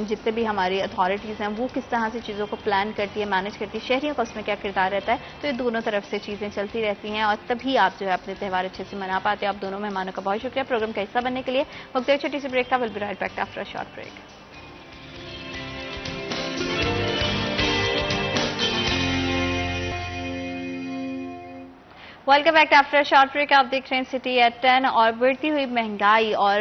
جتنے بھی ہماری اتھارٹیز ہیں وہ کس طرح سے چیزوں کو پلان کرتی ہے, مینج کرتی ہے, شہریوں کا اس میں کیا کردار رہتا ہے. تو یہ دونوں طرف سے چیزیں چلتی رہتی ہیں اور تبھی آپ جو ہے اپنے تہوار اچھے سے منا پاتے ہیں. آپ دونوں مہمانوں کا بہت شکریہ پروگرام کا حصہ بننے کے لیے. وقت ایک چھوٹی سی بریک کا, will be right back after a short break. Welcome back after short break. آپ دیکھ رہے ہیں سٹی ایٹ 10. اور بڑھتی ہوئی مہنگائی اور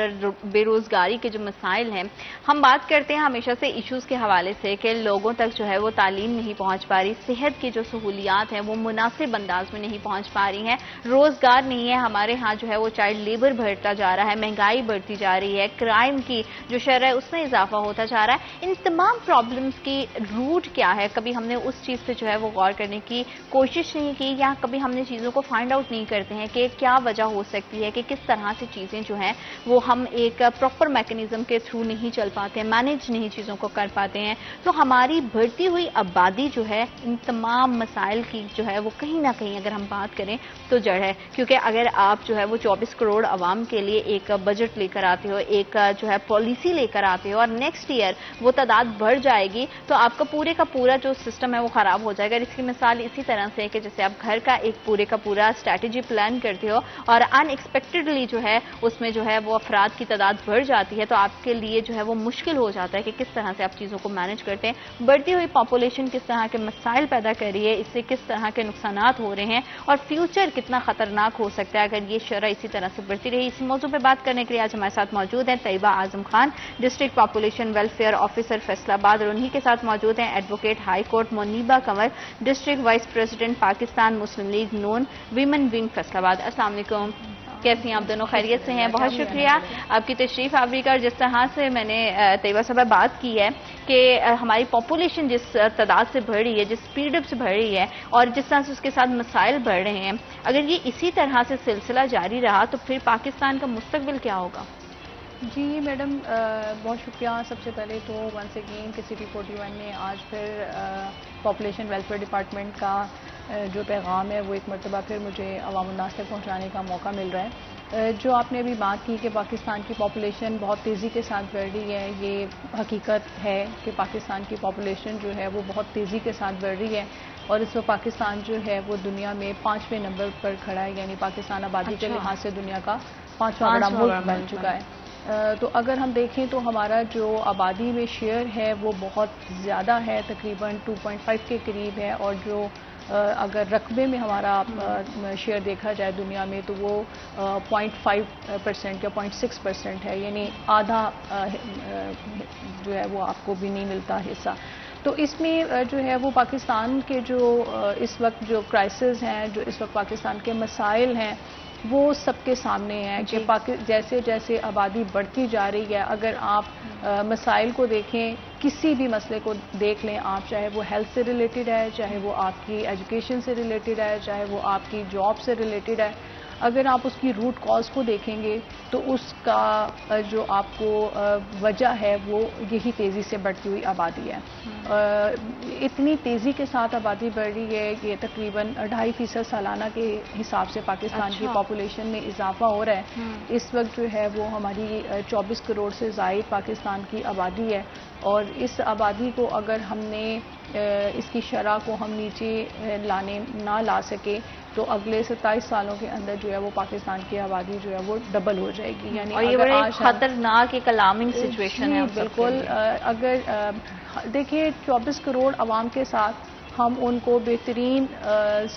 بے روزگاری کے جو مسائل ہیں, ہم بات کرتے ہیں ہمیشہ سے ایشوز کے حوالے سے کہ لوگوں تک جو ہے وہ تعلیم نہیں پہنچ پا رہی, صحت کی جو سہولیات ہیں وہ مناسب انداز میں نہیں پہنچ پا رہی ہیں, روزگار نہیں ہے. ہمارے ہاں جو ہے وہ چائلڈ لیبر بڑھتا جا رہا ہے, مہنگائی بڑھتی جا رہی ہے, کرائم کی جو شرح ہے اس میں اضافہ ہوتا جا رہا ہے. ان تمام پرابلمس کی روٹ کیا ہے, کبھی ہم نے اس چیز پہ جو ہے وہ غور کرنے کی کوشش نہیں کی, یا کبھی ہم نے چیزوں کو فائنڈ آؤٹ نہیں کرتے ہیں کہ کیا وجہ ہو سکتی ہے, کہ کس طرح سے چیزیں جو ہیں وہ ہم ایک پراپر میکنزم کے تھرو نہیں چل پاتے ہیں, مینج نہیں چیزوں کو کر پاتے ہیں. تو ہماری بڑھتی ہوئی آبادی جو ہے ان تمام مسائل کی جو ہے وہ کہیں نہ کہیں اگر ہم بات کریں تو جڑ ہے. کیونکہ اگر آپ جو ہے وہ 24 کروڑ عوام کے لیے ایک بجٹ لے کر آتے ہو, ایک جو ہے پالیسی لے کر آتے ہو, اور نیکسٹ ایئر وہ تعداد بڑھ جائے گی, تو آپ کا پورا جو سسٹم ہے وہ خراب ہو جائے گا. اس کی مثال اسی طرح سے ہے کہ جیسے آپ گھر کا ایک پورے کا پورا اسٹریٹجی پلان کرتے ہو اور ان ایکسپیکٹڈلی جو ہے اس میں جو ہے وہ افراد کی تعداد بڑھ جاتی ہے, تو آپ کے لیے جو ہے وہ مشکل ہو جاتا ہے کہ کس طرح سے آپ چیزوں کو مینج کرتے ہیں. بڑھتی ہوئی پاپولیشن کس طرح کے مسائل پیدا کر رہی ہے, اس سے کس طرح کے نقصانات ہو رہے ہیں, اور فیوچر کتنا خطرناک ہو سکتا ہے اگر یہ شرح اسی طرح سے بڑھتی رہی. اسی موضوع پہ بات کرنے کے لیے آج ہمارے ساتھ موجود ہیں Tayyaba Azam Khan, district population welfare officer Faisalabad, اور انہی کے ساتھ موجود ہیں advocate high court Muniba Kanwar, district vice president Pakistan Muslim League Noon women wing Faisalabad. السلام علیکم, کیسی ہیں آپ دونوں؟ خیریت سے ہیں؟ بہت شکریہ آپ کی تشریف آوری کا. اور جس طرح سے میں نے طیبہ صاحبہ بات کی ہے کہ ہماری پاپولیشن جس تعداد سے بڑھ رہی ہے, جس اسپیڈ اپ سے بڑھ رہی ہے, اور جس طرح سے اس کے ساتھ مسائل بڑھ رہے ہیں, اگر یہ اسی طرح سے سلسلہ جاری رہا تو پھر پاکستان کا مستقبل کیا ہوگا؟ جی میڈم, بہت شکریہ. سب سے پہلے تو ونس اگین کہ سٹی 41 نے آج پھر پاپولیشن ویلفیئر ڈپارٹمنٹ کا جو پیغام ہے وہ ایک مرتبہ پھر مجھے عوام الناس تک پہنچانے کا موقع مل رہا ہے. جو آپ نے ابھی بات کی کہ پاکستان کی پاپولیشن بہت تیزی کے ساتھ بڑھ رہی ہے, یہ حقیقت ہے کہ پاکستان کی پاپولیشن جو ہے وہ بہت تیزی کے ساتھ بڑھ رہی ہے, اور اس وقت پاکستان جو ہے وہ دنیا میں 5ویں نمبر پر کھڑا ہے. یعنی پاکستان آبادی کے لحاظ سے دنیا کا 5واں بڑا ملک بن چکا ہے. تو اگر ہم دیکھیں تو ہمارا جو آبادی میں شیئر ہے وہ بہت زیادہ ہے, تقریباً 2.5 کے قریب ہے, اور جو اگر رقبے میں ہمارا شیئر دیکھا جائے دنیا میں تو وہ 0.5% یا 0.6% ہے, یعنی آدھا جو ہے وہ آپ کو بھی نہیں ملتا حصہ. تو اس میں جو ہے وہ پاکستان کے جو اس وقت جو کرائسس ہیں, جو اس وقت پاکستان کے مسائل ہیں, وہ سب کے سامنے ہیں کہ جیسے جیسے آبادی بڑھتی جا رہی ہے, اگر آپ مسائل کو دیکھیں, کسی بھی مسئلے کو دیکھ لیں آپ, چاہے وہ ہیلتھ سے ریلیٹڈ ہے, چاہے وہ آپ کی ایجوکیشن سے ریلیٹڈ ہے, چاہے وہ آپ کی جاب سے ریلیٹڈ ہے, اگر آپ اس کی روٹ کاز کو دیکھیں گے تو اس کا جو آپ کو وجہ ہے وہ یہی تیزی سے بڑھتی ہوئی آبادی ہے. اتنی تیزی کے ساتھ آبادی بڑھ رہی ہے کہ تقریباً 2.5% سالانہ کے حساب سے پاکستان کی پاپولیشن میں اضافہ ہو رہا ہے. اس وقت جو ہے وہ ہماری 24 کروڑ سے زائد پاکستان کی آبادی ہے, اور اس آبادی کو اگر ہم نے اس کی شرح کو ہم نیچے نہ لا سکے تو اگلے 27 سالوں کے اندر جو ہے وہ پاکستان کی آبادی جو ہے وہ ڈبل ہو جائے گی. یعنی اور یہ بڑے خطرناک ایک الارمنگ سچویشن ہے. بالکل. اگر دیکھیں 24 کروڑ عوام کے ساتھ ہم ان کو بہترین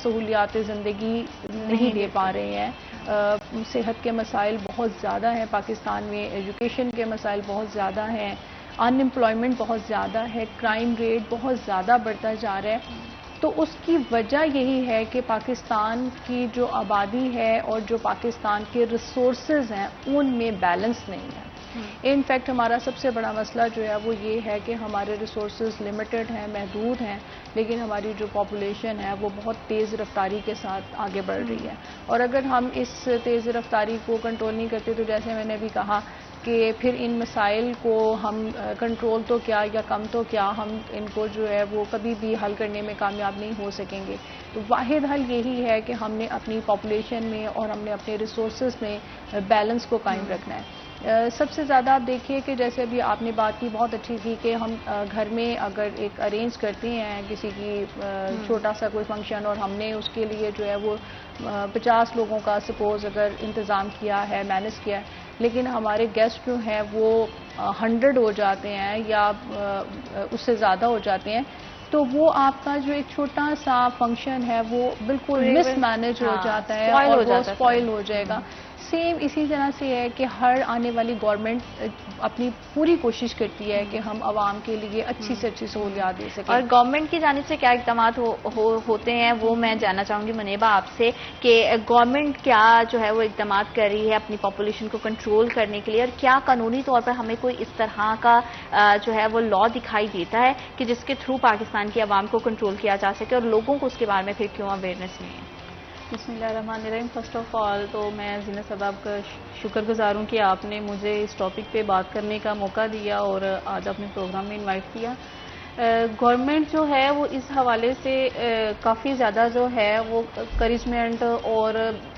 سہولیات زندگی نہیں دے پا رہے ہیں. صحت کے مسائل بہت زیادہ ہیں پاکستان میں, ایجوکیشن کے مسائل بہت زیادہ ہیں, ان امپلائمنٹ بہت زیادہ ہے, کرائم ریٹ بہت زیادہ بڑھتا جا رہا ہے. تو اس کی وجہ یہی ہے کہ پاکستان کی جو آبادی ہے اور جو پاکستان کے ریسورسز ہیں ان میں بیلنس نہیں ہے. انفیکٹ ہمارا سب سے بڑا مسئلہ جو ہے وہ یہ ہے کہ ہمارے ریسورسز لمیٹڈ ہیں, محدود ہیں, لیکن ہماری جو پاپولیشن ہے وہ بہت تیز رفتاری کے ساتھ آگے بڑھ رہی ہے. اور اگر ہم اس تیز رفتاری کو کنٹرول نہیں کرتے تو جیسے میں نے بھی کہا کہ پھر ان مسائل کو ہم کنٹرول تو کیا یا کم تو کیا ہم ان کو جو ہے وہ کبھی بھی حل کرنے میں کامیاب نہیں ہو سکیں گے. تو واحد حل یہی ہے کہ ہم نے اپنی پاپولیشن میں اور ہم نے اپنے ریسورسز میں بیلنس کو قائم رکھنا ہے. سب سے زیادہ آپ دیکھیے کہ جیسے ابھی آپ نے بات کی بہت اچھی تھی کہ ہم گھر میں اگر ایک ارینج کرتے ہیں کسی کی چھوٹا سا کوئی فنکشن اور ہم نے اس کے لیے جو ہے وہ 50 لوگوں کا سپوز اگر انتظام کیا ہے مینیج کیا ہے, لیکن ہمارے گیسٹ جو ہیں وہ 100 ہو جاتے ہیں یا اس سے زیادہ ہو جاتے ہیں, تو وہ آپ کا جو ایک چھوٹا سا فنکشن ہے وہ بالکل مس مینج ہو جاتا ہے اور وہ اسپوائل ہو جائے گا. سیم اسی طرح سے ہے کہ ہر آنے والی گورنمنٹ اپنی پوری کوشش کرتی ہے کہ ہم عوام کے لیے اچھی سے اچھی سہولیات دے سکیں. اور گورنمنٹ کی جانب سے کیا اقدامات ہوتے ہیں وہ میں جاننا چاہوں گی منیبہ آپ سے, کہ گورنمنٹ کیا جو ہے وہ اقدامات کر رہی ہے اپنی پاپولیشن کو کنٹرول کرنے کے لیے, اور کیا قانونی طور پر ہمیں کوئی اس طرح کا جو ہے وہ لا دکھائی دیتا ہے کہ جس کے تھرو پاکستان کی عوام کو کنٹرول کیا جا سکے, اور لوگوں کو اس کے بارے میں پھر کیوں اویئرنیس نہیں ہے؟ بسم اللہ الرحمن الرحیم. فرسٹ آف آل تو میں زینت صاحب کا شکر گزار ہوں کہ آپ نے مجھے اس ٹاپک پہ بات کرنے کا موقع دیا اور آج اپنے پروگرام میں انوائٹ کیا. گورنمنٹ جو ہے وہ اس حوالے سے کافی زیادہ جو ہے وہ انکریجمنٹ اور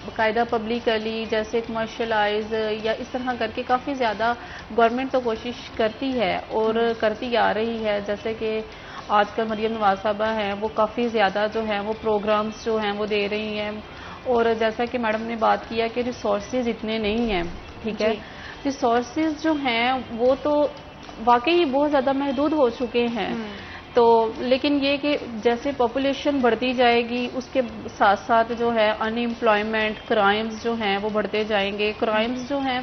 باقاعدہ پبلکلی جیسے کمرشلائز یا اس طرح کر کے کافی زیادہ گورنمنٹ تو کوشش کرتی ہے اور کرتی آ رہی ہے. جیسے کہ آج کل مریم نواز صاحبہ ہیں وہ کافی زیادہ جو ہیں وہ پروگرامز جو ہیں وہ دے رہی ہیں, اور جیسا کہ میڈم نے بات کیا کہ ریسورسز اتنے نہیں ہیں, ٹھیک ہے, ریسورسز جو ہیں وہ تو واقعی بہت زیادہ محدود ہو چکے ہیں. تو لیکن یہ کہ جیسے پاپولیشن بڑھتی جائے گی اس کے ساتھ ساتھ جو ہے ان ایمپلائمنٹ کرائمز جو ہیں وہ بڑھتے جائیں گے. کرائمز جو ہیں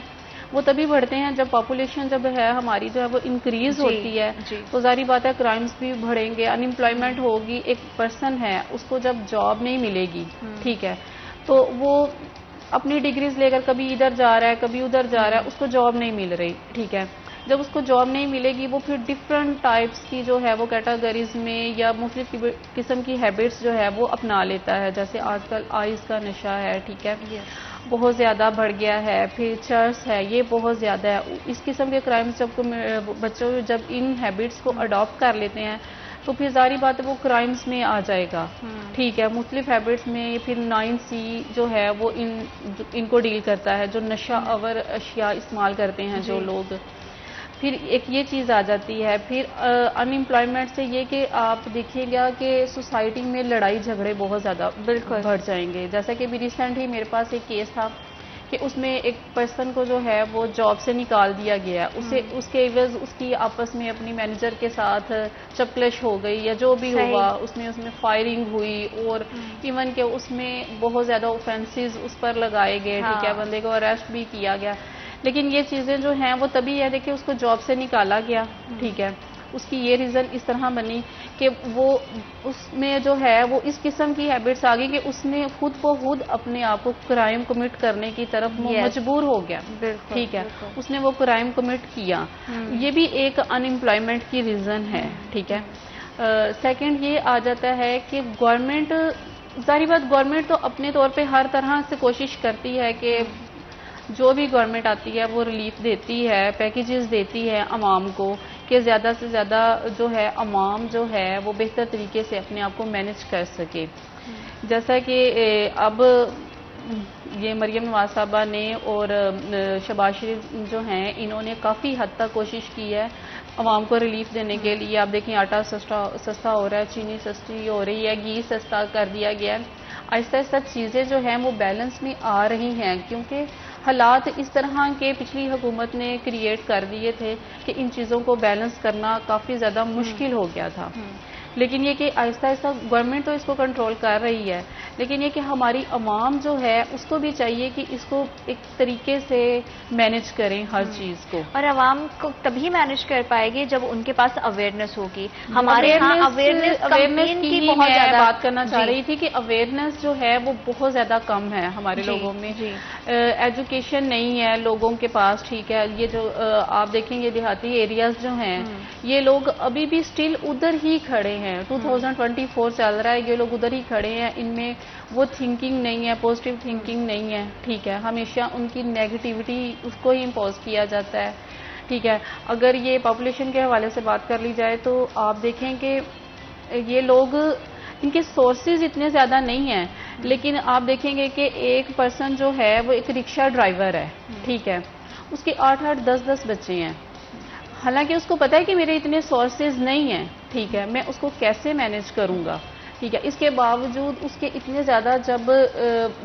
وہ تبھی بڑھتے ہیں جب پاپولیشن جب ہے ہماری جو ہے وہ انکریز ہوتی ہے, تو ظاہری بات ہے کرائمز بھی بڑھیں گے, ان ایمپلائمنٹ ہوگی. ایک پرسن ہے اس کو جب جاب نہیں ملے گی, ٹھیک ہے, تو وہ اپنی ڈگریز لے کر کبھی ادھر جا رہا ہے کبھی ادھر جا رہا ہے, اس کو جاب نہیں مل رہی, ٹھیک ہے. جب اس کو جاب نہیں ملے گی وہ پھر ڈفرینٹ ٹائپس کی جو ہے وہ کیٹیگریز میں یا مختلف قسم کی ہیبٹس جو ہے وہ اپنا لیتا ہے. جیسے آج کل آئز کا نشہ ہے, ٹھیک ہے, بہت زیادہ بڑھ گیا ہے. پھر چرس ہے, یہ بہت زیادہ ہے. اس قسم کے کرائمز جب بچوں جب ان ہیبٹس کو اڈاپٹ کر لیتے ہیں تو پھر ظاہری بات ہے وہ کرائمز میں آ جائے گا, ٹھیک ہے. مختلف ہیبٹس میں پھر 9C جو ہے وہ ان کو ڈیل کرتا ہے, جو نشہ آور اشیاء استعمال کرتے ہیں جو لوگ. پھر ایک یہ چیز آ جاتی ہے. پھر ان ایمپلائمنٹ سے یہ کہ آپ دیکھیے گا کہ سوسائٹی میں لڑائی جھگڑے بہت زیادہ بڑھ جائیں گے. جیسا کہ ابھی ریسنٹ ہی میرے پاس ایک کیس تھا کہ اس میں ایک پرسن کو جو ہے وہ جاب سے نکال دیا گیا, اس کے عوض اس کی آپس میں اپنی مینیجر کے ساتھ چپلش ہو گئی یا جو بھی ہوا, اس میں فائرنگ ہوئی, اور ایون کہ اس میں بہت زیادہ اوفینسز اس پر لگائے گئے, ٹھیک ہے, بندے کو اریسٹ بھی کیا گیا. لیکن یہ چیزیں جو ہیں وہ تبھی ہے دیکھیں اس کو جاب سے نکالا گیا, ٹھیک ہے. اس کی یہ ریزن اس طرح بنی کہ وہ اس میں جو ہے وہ اس قسم کی ہیبٹس آ گئی کہ اس نے خود بخود اپنے آپ کو کرائم کمٹ کرنے کی طرف مجبور ہو گیا, ٹھیک ہے. اس نے وہ کرائم کمٹ کیا. یہ بھی ایک ان ایمپلائمنٹ کی ریزن ہے, ٹھیک ہے. سیکنڈ یہ آ جاتا ہے کہ گورنمنٹ, ظاہری بات گورنمنٹ تو اپنے طور پہ ہر طرح سے کوشش کرتی ہے کہ جو بھی گورنمنٹ آتی ہے وہ ریلیف دیتی ہے, پیکیجز دیتی ہے عوام کو کہ زیادہ سے زیادہ جو ہے عوام جو ہے وہ بہتر طریقے سے اپنے آپ کو مینج کر سکے. جیسا کہ اب یہ مریم نواز صاحبہ نے اور شہباز شریف جو ہیں انہوں نے کافی حد تک کوشش کی ہے عوام کو ریلیف دینے کے لیے. آپ دیکھیں آٹا سستا ہو رہا ہے, چینی سستی ہو رہی ہے, گھی سستا کر دیا گیا ہے. آہستہ آہستہ چیزیں جو ہیں وہ بیلنس میں آ رہی ہیں, کیونکہ حالات اس طرح کے پچھلی حکومت نے کریٹ کر دیے تھے کہ ان چیزوں کو بیلنس کرنا کافی زیادہ مشکل ہو گیا تھا. لیکن یہ کہ آہستہ آہستہ گورنمنٹ تو اس کو کنٹرول کر رہی ہے, لیکن یہ کہ ہماری عوام جو ہے اس کو بھی چاہیے کہ اس کو ایک طریقے سے مینج کریں ہر چیز کو. اور عوام کو تبھی مینج کر پائے گی جب ان کے پاس اویئرنیس ہوگی. ہمارے یہاں اویئرنیس کی بہت زیادہ بات کرنا چاہ رہی تھی کہ اویئرنیس جو ہے وہ بہت زیادہ کم ہے ہمارے لوگوں میں. ایجوکیشن نہیں ہے لوگوں کے پاس, ٹھیک ہے. یہ جو آپ دیکھیں یہ دیہاتی ایریاز جو ہیں یہ لوگ ابھی بھی سٹل ادھر ہی کھڑے ہیں. 2024 چل رہا ہے, یہ لوگ ادھر ہی کھڑے ہیں, ان میں وہ تھنکنگ نہیں ہے, پازیٹیو تھنکنگ نہیں ہے. ٹھیک ہے, ہمیشہ ان کی نیگیٹیوٹی اس کو ہی امپوز کیا جاتا ہے. ٹھیک ہے, اگر یہ پاپولیشن کے حوالے سے بات کر لی جائے تو آپ دیکھیں کہ یہ لوگ, ان کے سورسز اتنے زیادہ نہیں ہیں, لیکن آپ دیکھیں گے کہ ایک پرسن جو ہے وہ ایک رکشہ ڈرائیور ہے. ٹھیک ہے, اس کے 8-8 10-10 بچے ہیں, حالانکہ اس کو پتا ہے کہ میرے اتنے سورسز نہیں ہیں. ٹھیک ہے, میں اس کو کیسے مینیج کروں گا. ٹھیک ہے, اس کے باوجود اس کے اتنے زیادہ جب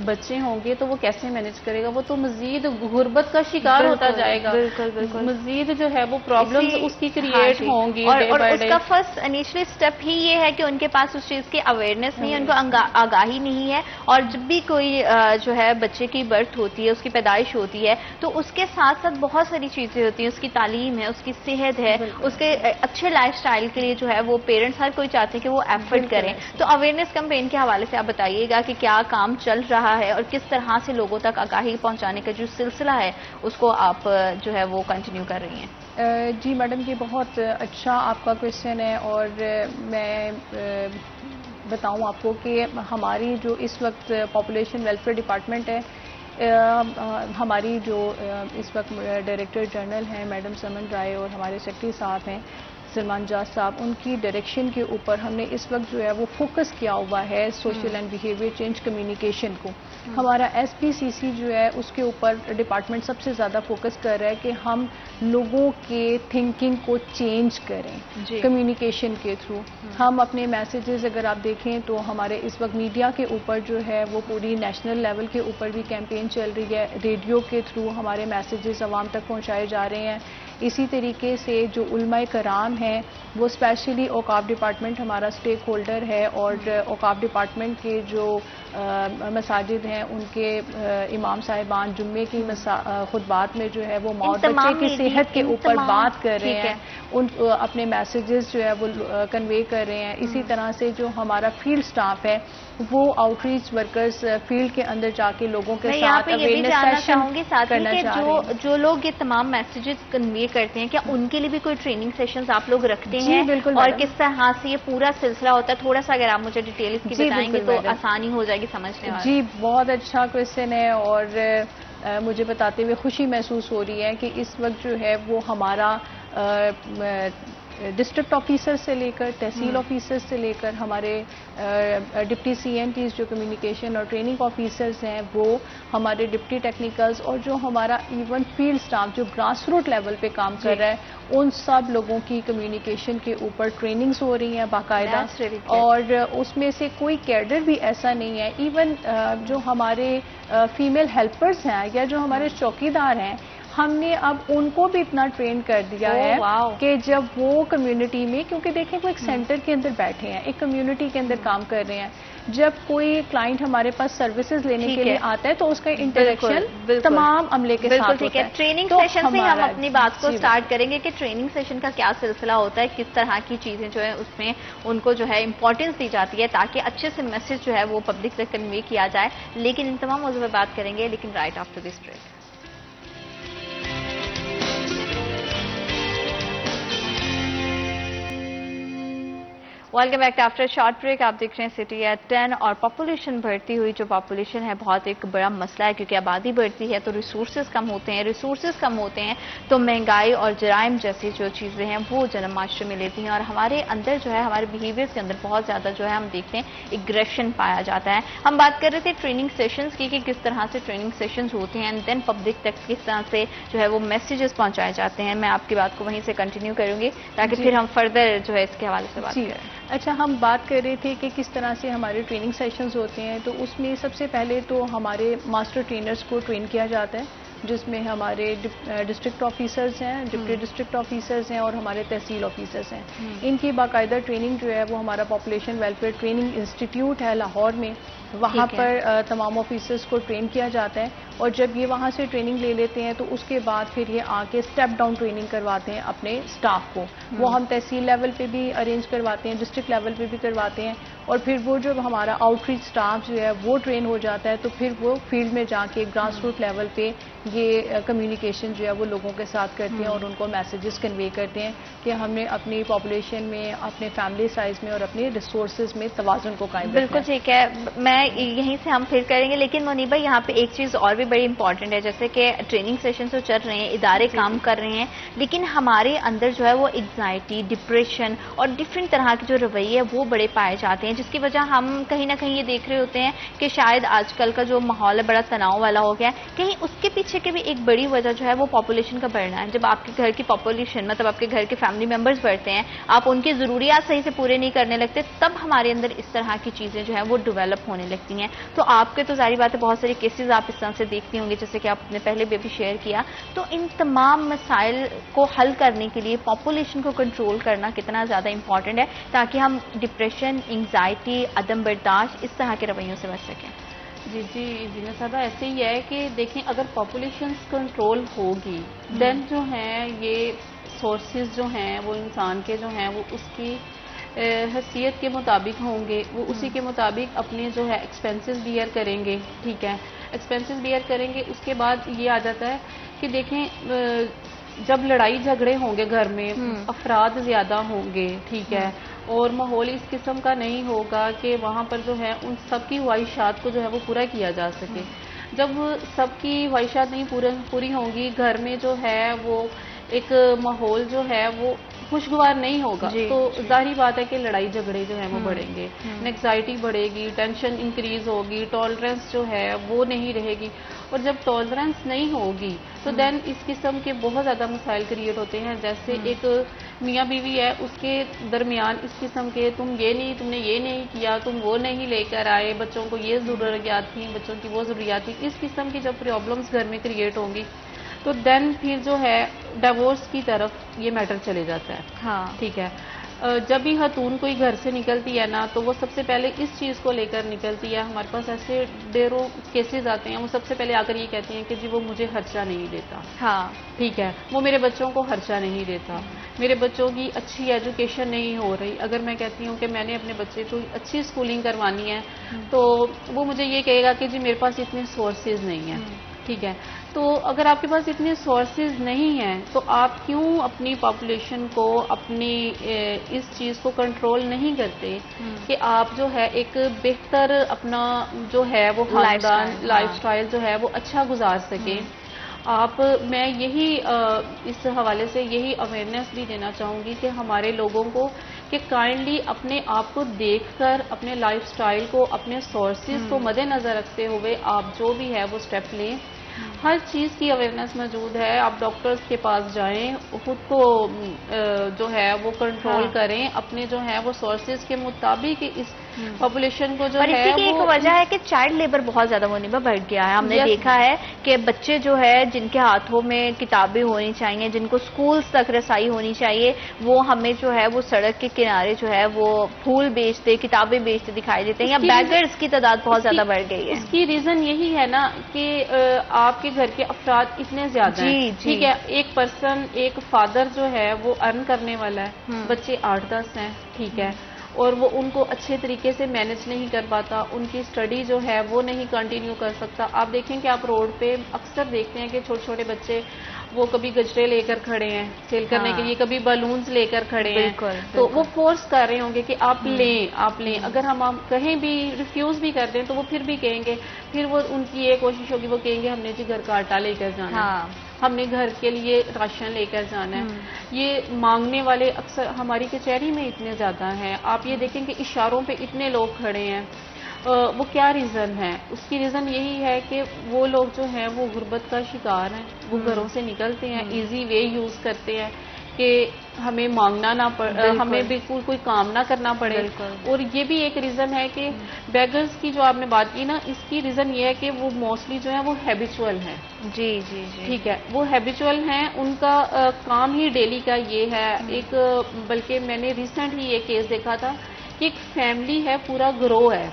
بچے ہوں گے تو وہ کیسے مینیج کرے گا, وہ تو مزید غربت کا شکار ہوتا جائے گا. بالکل بالکل, مزید جو ہے وہ پرابلمز اس کی کریٹ ہوں گی. اور اس کا فرسٹ انیشلی اسٹیپ ہی یہ ہے کہ ان کے پاس اس چیز کی اویئرنیس نہیں ہے, ان کو آگاہی نہیں ہے. اور جب بھی کوئی جو ہے بچے کی برتھ ہوتی ہے, اس کی پیدائش ہوتی ہے, تو اس کے ساتھ ساتھ بہت ساری چیزیں ہوتی ہیں. اس کی تعلیم ہے, اس کی صحت ہے, اس کے اچھے لائف سٹائل کے لیے جو ہے وہ پیرنٹس ہر کوئی چاہتے ہیں کہ وہ ایفرٹ کریں. تو اویئرنیس کمپین کے حوالے سے آپ بتائیے گا کہ کیا کام چل رہا ہے اور کس طرح سے لوگوں تک آگاہی پہنچانے کا جو سلسلہ ہے اس کو آپ جو ہے وہ کنٹینیو کر رہی ہیں. جی میڈم, یہ بہت اچھا آپ کا کویشچن ہے, اور میں بتاؤں آپ کو کہ ہماری جو اس وقت پاپولیشن ویلفیئر ڈپارٹمنٹ ہے, ہماری جو اس وقت ڈائریکٹر جنرل ہیں میڈم سمن رائے, اور ہمارے سیکرٹری صاحب ہیں سلمان جاز صاحب, ان کی ڈائریکشن کے اوپر ہم نے اس وقت جو ہے وہ فوکس کیا ہوا ہے social and behaviour change communication کو. ہمارا ایس پی سی سی جو ہے اس کے اوپر ڈپارٹمنٹ سب سے زیادہ فوکس کر رہا ہے کہ ہم لوگوں کے تھنکنگ کو چینج کریں کمیونیکیشن کے تھرو. ہم اپنے میسیجز اگر آپ دیکھیں تو ہمارے اس وقت میڈیا کے اوپر جو ہے وہ پوری نیشنل لیول کے اوپر بھی کیمپین چل رہی ہے, ریڈیو کے تھرو ہمارے میسیجز عوام تک پہنچائے جا رہے ہیں. اسی طریقے سے جو علماء کرام ہیں وہ اسپیشلی اوقاف ڈپارٹمنٹ ہمارا اسٹیک ہولڈر ہے, اور اوقاف ڈپارٹمنٹ کے جو مساجد ہیں ان کے امام صاحبان جمعے کی خطبات میں جو ہے وہ ماؤ بچے کی صحت کے اوپر بات کر رہے ہیں, ان اپنے میسیجز جو ہے وہ کنوے کر رہے ہیں. اسی طرح سے جو ہمارا فیلڈ سٹاف ہے وہ آؤٹ ریچ ورکرز فیلڈ کے اندر جا کے لوگوں کے ساتھ اویئرنیس سیشن کرنا چاہ رہے ہیں. جو لوگ یہ تمام میسیجز کنوے کرتے ہیں, کیا ان کے لیے بھی کوئی ٹریننگ سیشنز آپ لوگ رکھتے ہیں؟ بالکل, اور کس طرح سے یہ پورا سلسلہ ہوتا ہے, تھوڑا سا اگر آپ مجھے ڈیٹیل اس کی بتائیں گے تو آسانی ہو جائے گی سمجھنے میں. جی بہت اچھا کویشچن ہے, اور مجھے بتاتے ہوئے خوشی محسوس ہو رہی ہے کہ اس وقت جو ہے وہ ہمارا ڈسٹرکٹ آفیسر سے لے کر تحصیل آفیسر سے لے کر ہمارے ڈپٹی سی این ٹیز جو کمیونیکیشن اور ٹریننگ آفیسرز ہیں, وہ ہمارے ڈپٹی ٹیکنیکلز, اور جو ہمارا ایون فیلڈ سٹاف جو گراس روٹ لیول پہ کام کر رہا ہے, ان سب لوگوں کی کمیونیکیشن کے اوپر ٹریننگز ہو رہی ہیں باقاعدہ. اور اس میں سے کوئی کیڈر بھی ایسا نہیں ہے, ایون جو ہمارے فیمیل ہیلپرز ہیں یا جو ہمارے چوکیدار ہیں, ہم نے اب ان کو بھی اتنا ٹرین کر دیا ہے کہ جب وہ کمیونٹی میں, کیونکہ دیکھیں وہ ایک سینٹر کے اندر بیٹھے ہیں, ایک کمیونٹی کے اندر کام کر رہے ہیں, جب کوئی کلائنٹ ہمارے پاس سروسز لینے کے لیے آتا ہے تو اس کا انٹریکشن تمام عملے کے ساتھ ہوتا ہے. ٹریننگ سیشن سے ہم اپنی بات کو سٹارٹ کریں گے کہ ٹریننگ سیشن کا کیا سلسلہ ہوتا ہے, کس طرح کی چیزیں جو ہے اس میں ان کو جو ہے امپورٹنس دی جاتی ہے تاکہ اچھے سے میسج جو ہے وہ پبلک تک کنوے کیا جائے. لیکن ان تمام موضوع پہ بات کریں گے, لیکن right after this break. Welcome back after short break. آپ دیکھ رہے ہیں سٹی ایٹ 10. اور پاپولیشن بڑھتی ہوئی جو پاپولیشن ہے بہت ایک بڑا مسئلہ ہے, کیونکہ آبادی بڑھتی ہے تو ریسورسز کم ہوتے ہیں, ریسورسز کم ہوتے ہیں تو مہنگائی اور جرائم جیسی جو چیزیں ہیں وہ جنم معاشرے میں لیتی ہیں, اور ہمارے اندر جو ہے ہمارے بیہیویئر کے اندر بہت زیادہ جو ہے ہم دیکھتے ہیں ایگریشن پایا جاتا ہے. ہم بات کر رہے تھے ٹریننگ سیشنز کی کہ کس طرح سے ٹریننگ سیشنز ہوتے ہیں, اینڈ دین پبلک تک کس طرح سے جو ہے وہ میسیجز پہنچائے جاتے ہیں. میں آپ کی بات کو وہیں سے کنٹینیو کروں گی تاکہ پھر ہم فردر جو ہے اس کے حوالے سے بات کریں. اچھا, ہم بات کر رہے تھے کہ کس طرح سے ہمارے ٹریننگ سیشنز ہوتے ہیں, تو اس میں سب سے پہلے تو ہمارے ماسٹر ٹرینرز کو ٹرین کیا جاتا ہے, جس میں ہمارے ڈسٹرکٹ آفیسرز ہیں, ڈپٹی ڈسٹرکٹ آفیسرز ہیں, اور ہمارے تحصیل آفیسرز ہیں. ان کی باقاعدہ ٹریننگ جو ہے وہ ہمارا پاپولیشن ویلفیئر ٹریننگ انسٹیٹیوٹ ہے لاہور میں, وہاں پر تمام آفیسرز کو ٹرین کیا جاتا ہے. اور جب یہ وہاں سے ٹریننگ لے لیتے ہیں تو اس کے بعد پھر یہ آ کے اسٹیپ ڈاؤن ٹریننگ کرواتے ہیں اپنے اسٹاف کو. وہ ہم تحصیل لیول پہ بھی ارینج کرواتے ہیں, ڈسٹرکٹ لیول پہ بھی کرواتے ہیں, اور پھر وہ جو ہمارا آؤٹ ریچ اسٹاف جو ہے وہ ٹرین ہو جاتا ہے تو پھر وہ فیلڈ میں جا کے گراس روٹ لیول پہ یہ کمیونیکیشن جو ہے وہ لوگوں کے ساتھ کرتے ہیں اور ان کو میسیجز کنوے کرتے ہیں کہ ہم نے اپنی پاپولیشن میں، اپنے فیملی سائز میں اور اپنے ریسورسز میں توازن کو قائم رکھنا ہے. بالکل ٹھیک ہے. میں یہیں سے ہم پھر کریں گے، لیکن منیب بھائی یہاں پہ ایک چیز اور بھی بڑی امپورٹنٹ ہے، جیسے کہ ٹریننگ سیشن تو چل رہے ہیں، ادارے کام کر رہے ہیں، لیکن ہمارے اندر جو ہے وہ انگزائٹی، ڈپریشن اور ڈفرینٹ طرح کے جو رویے وہ بڑے پائے جاتے ہیں، جس کی وجہ ہم کہیں نہ کہیں یہ دیکھ رہے ہوتے ہیں کہ شاید آج کل کا جو ماحول ہے بڑا تناؤ والا ہو گیا ہے. کہیں اس کے پیچھے کی بھی ایک بڑی وجہ جو ہے وہ پاپولیشن کا بڑھنا ہے. جب آپ کے گھر کی پاپولیشن، مطلب آپ کے گھر کے فیملی ممبرز بڑھتے ہیں، آپ ان کی ضروریات صحیح سے پورے نہیں کرنے لگتے، تب ہمارے اندر اس طرح کی چیزیں جو ہیں وہ ڈیولپ ہونے لگتی ہیں. تو آپ کے تو ظاہری بات ہے بہت سارے کیسز آپ اس طرح سے دیکھتی ہوں گے، جیسے کہ آپ نے پہلے بھی ابھی شیئر کیا. تو ان تمام مسائل کو حل کرنے کے لیے پاپولیشن کو کنٹرول کرنا کتنا زیادہ امپورٹنٹ ہے تاکہ ہم ڈپریشن، انگزائٹی، عدم برداشت اس طرح کے رویوں سے بچ سکیں. جی زینت صاحبہ ایسے ہی ہے کہ دیکھیں اگر پاپولیشنز کنٹرول ہوگی دین جو ہیں یہ سورسز جو ہیں وہ انسان کے جو ہیں وہ اس کی حیثیت کے مطابق ہوں گے، وہ اسی کے مطابق اپنے جو ہے ایکسپینسز بیئر کریں گے. ٹھیک ہے، ایکسپینسز بیئر کریں گے. اس کے بعد یہ آ جاتا ہے کہ دیکھیں جب لڑائی جھگڑے ہوں گے گھر میں، افراد زیادہ ہوں گے، ٹھیک ہے، اور ماحول اس قسم کا نہیں ہوگا کہ وہاں پر جو ہے ان سب کی خواہشات کو جو ہے وہ پورا کیا جا سکے. جب سب کی خواہشات نہیں پوری ہوں گی، گھر میں جو ہے وہ ایک ماحول جو ہے وہ خوشگوار نہیں ہوگا، تو ظاہری بات ہے کہ لڑائی جھگڑے جو ہیں وہ بڑھیں گے، انگزائٹی بڑھے گی، ٹینشن انکریز ہوگی، ٹالرنس جو ہے وہ نہیں رہے گی. اور جب ٹالرنس نہیں ہوگی تو دین اس قسم کے بہت زیادہ مسائل کریٹ ہوتے ہیں. جیسے ایک میاں بیوی ہے، اس کے درمیان اس قسم کے تم نے یہ نہیں کیا، تم وہ نہیں لے کر آئے، بچوں کو یہ ضروریات تھیں، بچوں کی وہ ضروریات تھیں، اس قسم کی جب پرابلمس گھر میں کریٹ ہوں گی تو دین پھر جو ہے ڈیورس کی طرف یہ میٹر چلے جاتا ہے. ہاں ٹھیک ہے، جب بھی خاتون کوئی گھر سے نکلتی ہے نا تو وہ سب سے پہلے اس چیز کو لے کر نکلتی ہے. ہمارے پاس ایسے ڈیروں کیسز آتے ہیں، وہ سب سے پہلے آ کر یہ کہتی ہیں کہ جی وہ مجھے خرچہ نہیں دیتا. ہاں ٹھیک ہے، وہ میرے بچوں کو خرچہ نہیں دیتا، میرے بچوں کی اچھی ایجوکیشن نہیں ہو رہی. اگر میں کہتی ہوں کہ میں نے اپنے بچے کو اچھی اسکولنگ کروانی ہے تو وہ مجھے یہ کہے گا کہ جی میرے پاس اتنے سورسز نہیں ہیں. ٹھیک ہے، تو اگر آپ کے پاس اتنے سورسز نہیں ہیں تو آپ کیوں اپنی پاپولیشن کو اپنی اس چیز کو کنٹرول نہیں کرتے کہ آپ جو ہے ایک بہتر اپنا جو ہے وہ خاندان لائف سٹائل جو ہے وہ اچھا گزار سکیں. میں یہی اس حوالے سے یہی اویئرنیس بھی دینا چاہوں گی کہ ہمارے لوگوں کو کہ کائنڈلی اپنے آپ کو دیکھ کر اپنے لائف سٹائل کو، اپنے سورسز کو مد نظر رکھتے ہوئے آپ جو بھی ہے وہ سٹیپ لیں. ہر چیز کی اویئرنیس موجود ہے. آپ ڈاکٹرز کے پاس جائیں، خود کو جو ہے وہ کنٹرول کریں، اپنے جو ہے وہ سورسز کے مطابق اس پاپولیشن کو جو ہے. اور اسی کی ایک وجہ ہے کہ چائلڈ لیبر بہت زیادہ منیبہ بڑھ گیا ہے. ہم نے دیکھا ہے کہ بچے جو ہے جن کے ہاتھوں میں کتابیں ہونی چاہیے، جن کو سکولز تک رسائی ہونی چاہیے، وہ ہمیں جو ہے وہ سڑک کے کنارے جو ہے وہ پھول بیچتے، کتابیں بیچتے دکھائی دیتے ہیں، یا بیگرز کی تعداد بہت زیادہ بڑھ گئی ہے. اس کی ریزن یہی ہے نا کہ آپ کے گھر کے افراد اتنے زیادہ ہیں. ٹھیک ہے، ایک پرسن، ایک فادر جو ہے وہ ارن کرنے والا ہے، بچے 8-10 ہیں. ٹھیک ہے، اور وہ ان کو اچھے طریقے سے مینج نہیں کر پاتا، ان کی اسٹڈی جو ہے وہ نہیں کنٹینیو کر سکتا. آپ دیکھیں کہ آپ روڈ پہ اکثر دیکھتے ہیں کہ چھوٹے چھوٹے بچے وہ کبھی گجرے لے کر کھڑے ہیں سیل کرنے کے لیے، کبھی بالونز لے کر کھڑے ہیں. تو وہ فورس کر رہے ہوں گے کہ آپ لیں. اگر ہم کہیں بھی ریفیوز بھی کر دیں تو وہ پھر بھی کہیں گے، پھر وہ ان کی یہ کوشش ہوگی، وہ کہیں گے ہم نے جی گھر کا آٹا لے کر جانا ہے، ہم نے گھر کے لیے راشن لے کر جانا ہے. یہ مانگنے والے اکثر ہماری کچہری میں اتنے زیادہ ہیں. آپ یہ دیکھیں کہ اشاروں پہ اتنے لوگ کھڑے ہیں. وہ کیا ریزن ہے؟ اس کی ریزن یہی ہے کہ وہ لوگ جو ہیں وہ غربت کا شکار ہیں. وہ گھروں سے نکلتے ہیں، ایزی وے یوز کرتے ہیں کہ ہمیں مانگنا نہ پڑے، ہمیں بالکل کوئی کام نہ کرنا پڑے. اور یہ بھی ایک ریزن ہے کہ بیگرز کی جو آپ نے بات کی نا، اس کی ریزن یہ ہے کہ وہ موسٹلی جو ہے وہ ہیبیچول ہیں. جی جی جی ٹھیک ہے، وہ ہیبیچول ہیں، ان کا کام ہی ڈیلی کا یہ ہے. ایک بلکہ میں نے ریسنٹ ہی یہ کیس دیکھا تھا کہ ایک فیملی ہے، پورا گروہ ہے،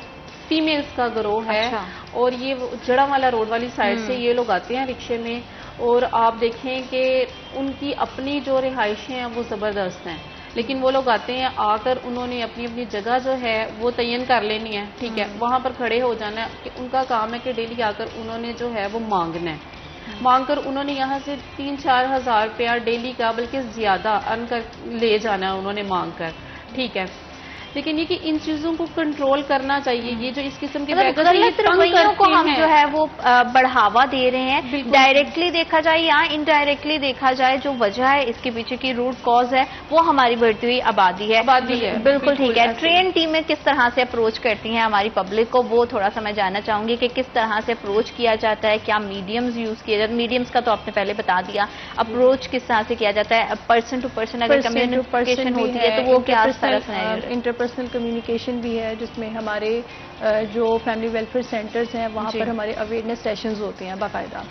فیمیلز کا گروہ ہے. اور یہ جڑا والا روڈ والی سائڈ سے یہ لوگ آتے ہیں رکشے میں، اور آپ دیکھیں کہ ان کی اپنی جو رہائشیں ہیں وہ زبردست ہیں. لیکن وہ لوگ آتے ہیں، آ کر انہوں نے اپنی اپنی جگہ جو ہے وہ تعین کر لینی ہے، ٹھیک ہے، وہاں پر کھڑے ہو جانا ہے کہ ان کا کام ہے کہ ڈیلی آ کر انہوں نے جو ہے وہ مانگنا ہے، مانگ کر انہوں نے یہاں سے 3-4 ہزار روپیہ ڈیلی کا بلکہ زیادہ ارن کر لے جانا ہے انہوں نے مانگ کر، ٹھیک ہے. لیکن یہ کہ ان چیزوں کو کنٹرول کرنا چاہیے. یہ جو اس قسم کے بیگرز ہیں، یہ غلط تنگ رویوں کو کرتے ہم ہیں. جو ہے وہ بڑھاوا دے رہے ہیں. بالکل. ڈائریکٹلی دیکھا جائے یا انڈائریکٹلی دیکھا جائے، جو وجہ ہے اس کے پیچھے کی روٹ کاز ہے وہ ہماری بڑھتی ہوئی آبادی ہے. بالکل ٹھیک ہے. ٹرین ٹیمیں کس طرح سے اپروچ کرتی ہیں ہماری پبلک کو، وہ تھوڑا سا میں جاننا چاہوں گی کہ کس طرح سے اپروچ کیا جاتا ہے، کیا میڈیمز یوز کیے جاتے ہیں. میڈیمز کا تو آپ نے پہلے بتا دیا. اپروچ کس طرح سے کیا جاتا ہے، پرسن ٹو پرسن اگر کمیونیکیشن ہوتی ہے تو وہ کیا طرح سے انٹرپرسنل کمیونیکیشن بھی ہے، جس میں ہمارے جو فیملی ویلفیئر سینٹرز ہیں وہاں پر ہمارے اویئرنیس سیشنز ہوتے ہیں باقاعدہ،